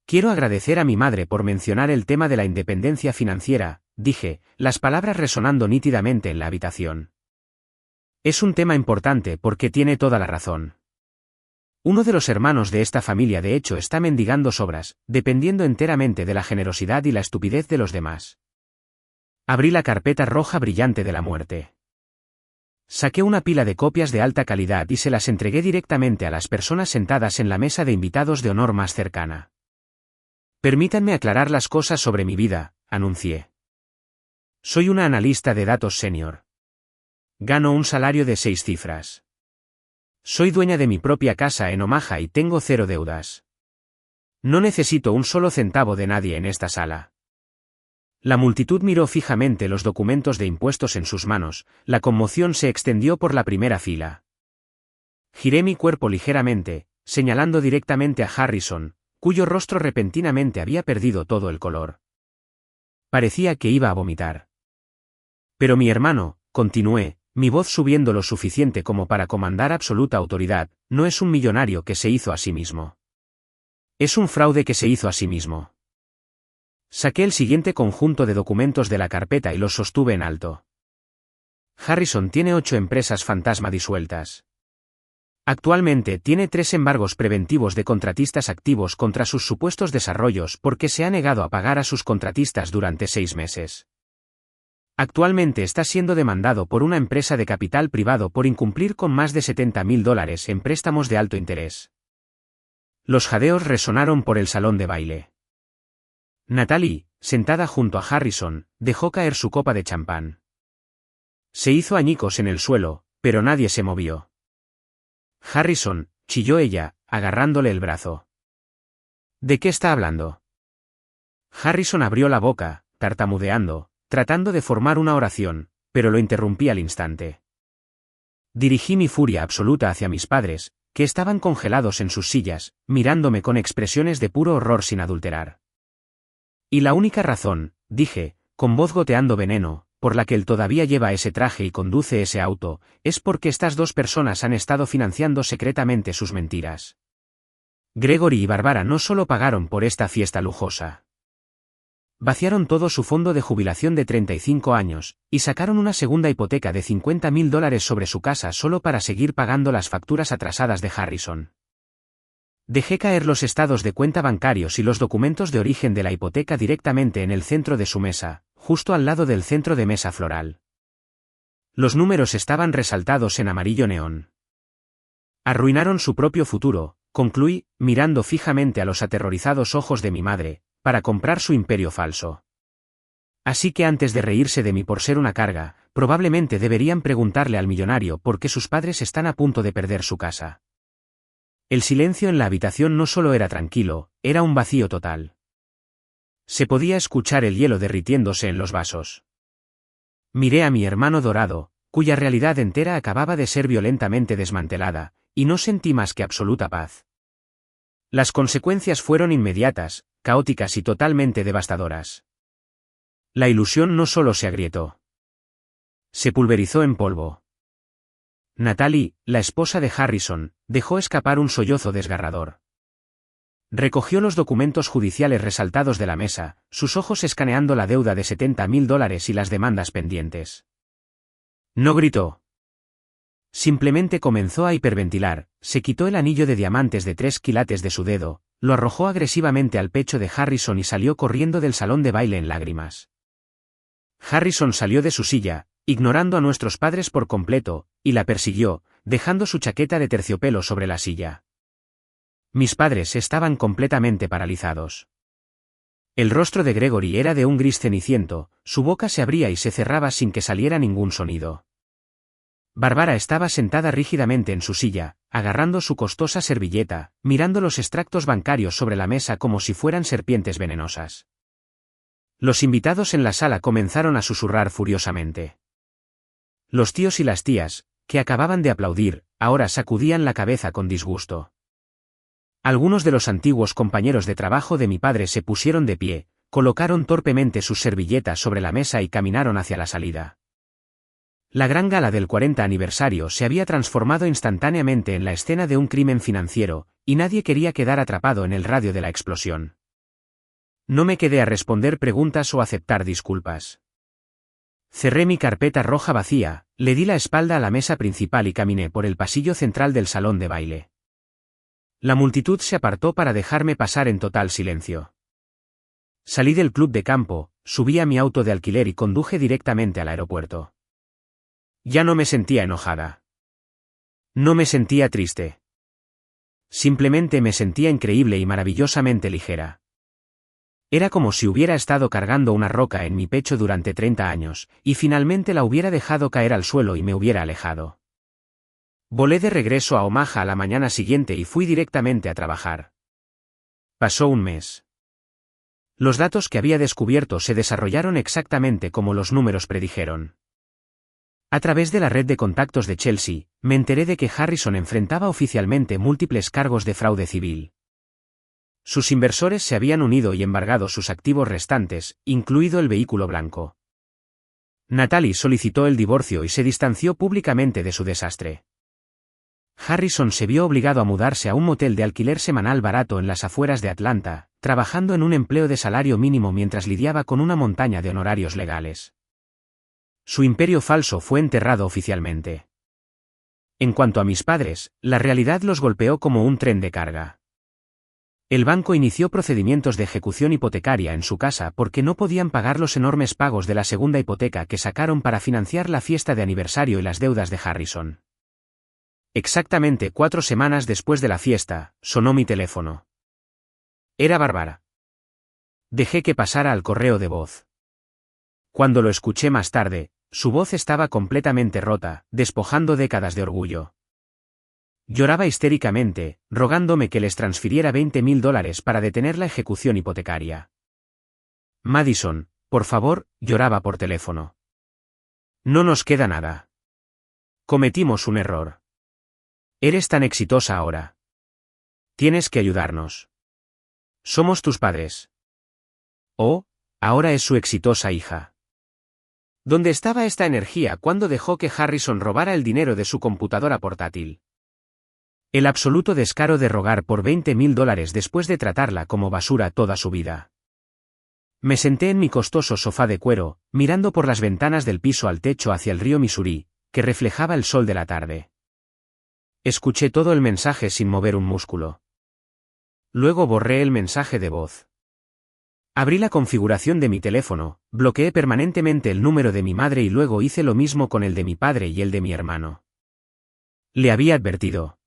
Quiero agradecer a mi madre por mencionar el tema de la independencia financiera, dije, las palabras resonando nítidamente en la habitación. Es un tema importante porque tiene toda la razón. Uno de los hermanos de esta familia de hecho está mendigando sobras, dependiendo enteramente de la generosidad y la estupidez de los demás. Abrí la carpeta roja brillante de la muerte. Saqué una pila de copias de alta calidad y se las entregué directamente a las personas sentadas en la mesa de invitados de honor más cercana. Permítanme aclarar las cosas sobre mi vida, anuncié. Soy una analista de datos senior. Gano un salario de 6 cifras. Soy dueña de mi propia casa en Omaha y tengo 0 deudas. No necesito un solo centavo de nadie en esta sala. La multitud miró fijamente los documentos de impuestos en sus manos, la conmoción se extendió por la primera fila. Giré mi cuerpo ligeramente, señalando directamente a Harrison, cuyo rostro repentinamente había perdido todo el color. Parecía que iba a vomitar. Pero mi hermano, continué, mi voz subiendo lo suficiente como para comandar absoluta autoridad, no es un millonario que se hizo a sí mismo. Es un fraude que se hizo a sí mismo. Saqué el siguiente conjunto de documentos de la carpeta y los sostuve en alto. Harrison tiene 8 empresas fantasma disueltas. Actualmente tiene 3 embargos preventivos de contratistas activos contra sus supuestos desarrollos porque se ha negado a pagar a sus contratistas durante 6 meses. Actualmente está siendo demandado por una empresa de capital privado por incumplir con más de $70,000 en préstamos de alto interés. Los jadeos resonaron por el salón de baile. Natalie, sentada junto a Harrison, dejó caer su copa de champán. Se hizo añicos en el suelo, pero nadie se movió. Harrison, chilló ella, agarrándole el brazo. ¿De qué está hablando? Harrison abrió la boca, tartamudeando, tratando de formar una oración, pero lo interrumpí al instante. Dirigí mi furia absoluta hacia mis padres, que estaban congelados en sus sillas, mirándome con expresiones de puro horror sin adulterar. Y la única razón, dije, con voz goteando veneno, por la que él todavía lleva ese traje y conduce ese auto, es porque estas 2 personas han estado financiando secretamente sus mentiras. Gregory y Barbara no solo pagaron por esta fiesta lujosa. Vaciaron todo su fondo de jubilación de 35 años, y sacaron una segunda hipoteca de $50,000 sobre su casa solo para seguir pagando las facturas atrasadas de Harrison. Dejé caer los estados de cuenta bancarios y los documentos de origen de la hipoteca directamente en el centro de su mesa, justo al lado del centro de mesa floral. Los números estaban resaltados en amarillo neón. Arruinaron su propio futuro, concluí, mirando fijamente a los aterrorizados ojos de mi madre, para comprar su imperio falso. Así que antes de reírse de mí por ser una carga, probablemente deberían preguntarle al millonario por qué sus padres están a punto de perder su casa. El silencio en la habitación no solo era tranquilo, era un vacío total. Se podía escuchar el hielo derritiéndose en los vasos. Miré a mi hermano dorado, cuya realidad entera acababa de ser violentamente desmantelada, y no sentí más que absoluta paz. Las consecuencias fueron inmediatas, caóticas y totalmente devastadoras. La ilusión no solo se agrietó. Se pulverizó en polvo. Natalie, la esposa de Harrison, dejó escapar un sollozo desgarrador. Recogió los documentos judiciales resaltados de la mesa, sus ojos escaneando la deuda de $70,000 y las demandas pendientes. No gritó. Simplemente comenzó a hiperventilar, se quitó el anillo de diamantes de 3 quilates de su dedo, lo arrojó agresivamente al pecho de Harrison y salió corriendo del salón de baile en lágrimas. Harrison salió de su silla, ignorando a nuestros padres por completo, y la persiguió, dejando su chaqueta de terciopelo sobre la silla. Mis padres estaban completamente paralizados. El rostro de Gregory era de un gris ceniciento, su boca se abría y se cerraba sin que saliera ningún sonido. Bárbara estaba sentada rígidamente en su silla, agarrando su costosa servilleta, mirando los extractos bancarios sobre la mesa como si fueran serpientes venenosas. Los invitados en la sala comenzaron a susurrar furiosamente. Los tíos y las tías, que acababan de aplaudir, ahora sacudían la cabeza con disgusto. Algunos de los antiguos compañeros de trabajo de mi padre se pusieron de pie, colocaron torpemente sus servilletas sobre la mesa y caminaron hacia la salida. La gran gala del 40 aniversario se había transformado instantáneamente en la escena de un crimen financiero, y nadie quería quedar atrapado en el radio de la explosión. No me quedé a responder preguntas o aceptar disculpas. Cerré mi carpeta roja vacía, le di la espalda a la mesa principal y caminé por el pasillo central del salón de baile. La multitud se apartó para dejarme pasar en total silencio. Salí del club de campo, subí a mi auto de alquiler y conduje directamente al aeropuerto. Ya no me sentía enojada. No me sentía triste. Simplemente me sentía increíble y maravillosamente ligera. Era como si hubiera estado cargando una roca en mi pecho durante 30 años, y finalmente la hubiera dejado caer al suelo y me hubiera alejado. Volé de regreso a Omaha a la mañana siguiente y fui directamente a trabajar. Pasó un mes. Los datos que había descubierto se desarrollaron exactamente como los números predijeron. A través de la red de contactos de Chelsea, me enteré de que Harrison enfrentaba oficialmente múltiples cargos de fraude civil. Sus inversores se habían unido y embargado sus activos restantes, incluido el vehículo blanco. Natalie solicitó el divorcio y se distanció públicamente de su desastre. Harrison se vio obligado a mudarse a un motel de alquiler semanal barato en las afueras de Atlanta, trabajando en un empleo de salario mínimo mientras lidiaba con una montaña de honorarios legales. Su imperio falso fue enterrado oficialmente. En cuanto a mis padres, la realidad los golpeó como un tren de carga. El banco inició procedimientos de ejecución hipotecaria en su casa porque no podían pagar los enormes pagos de la segunda hipoteca que sacaron para financiar la fiesta de aniversario y las deudas de Harrison. Exactamente 4 semanas después de la fiesta, sonó mi teléfono. Era Bárbara. Dejé que pasara al correo de voz. Cuando lo escuché más tarde, su voz estaba completamente rota, despojando décadas de orgullo. Lloraba histéricamente, rogándome que les transfiriera $20,000 para detener la ejecución hipotecaria. Madison, por favor, lloraba por teléfono. No nos queda nada. Cometimos un error. Eres tan exitosa ahora. Tienes que ayudarnos. Somos tus padres. Oh, ahora es su exitosa hija. ¿Dónde estaba esta energía cuando dejó que Harrison robara el dinero de su computadora portátil? El absoluto descaro de rogar por $20,000 después de tratarla como basura toda su vida. Me senté en mi costoso sofá de cuero, mirando por las ventanas del piso al techo hacia el río Missouri, que reflejaba el sol de la tarde. Escuché todo el mensaje sin mover un músculo. Luego borré el mensaje de voz. Abrí la configuración de mi teléfono, bloqueé permanentemente el número de mi madre y luego hice lo mismo con el de mi padre y el de mi hermano. Le había advertido.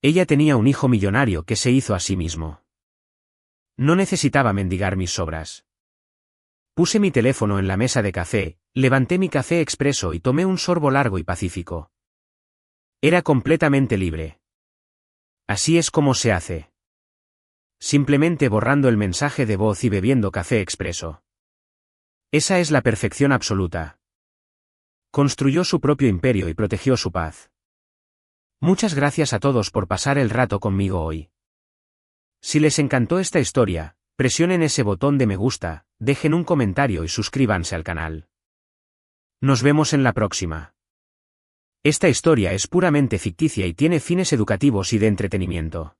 Ella tenía un hijo millonario que se hizo a sí mismo. No necesitaba mendigar mis sobras. Puse mi teléfono en la mesa de café, levanté mi café expreso y tomé un sorbo largo y pacífico. Era completamente libre. Así es como se hace. Simplemente borrando el mensaje de voz y bebiendo café expreso. Esa es la perfección absoluta. Construyó su propio imperio y protegió su paz. Muchas gracias a todos por pasar el rato conmigo hoy. Si les encantó esta historia, presionen ese botón de me gusta, dejen un comentario y suscríbanse al canal. Nos vemos en la próxima. Esta historia es puramente ficticia y tiene fines educativos y de entretenimiento.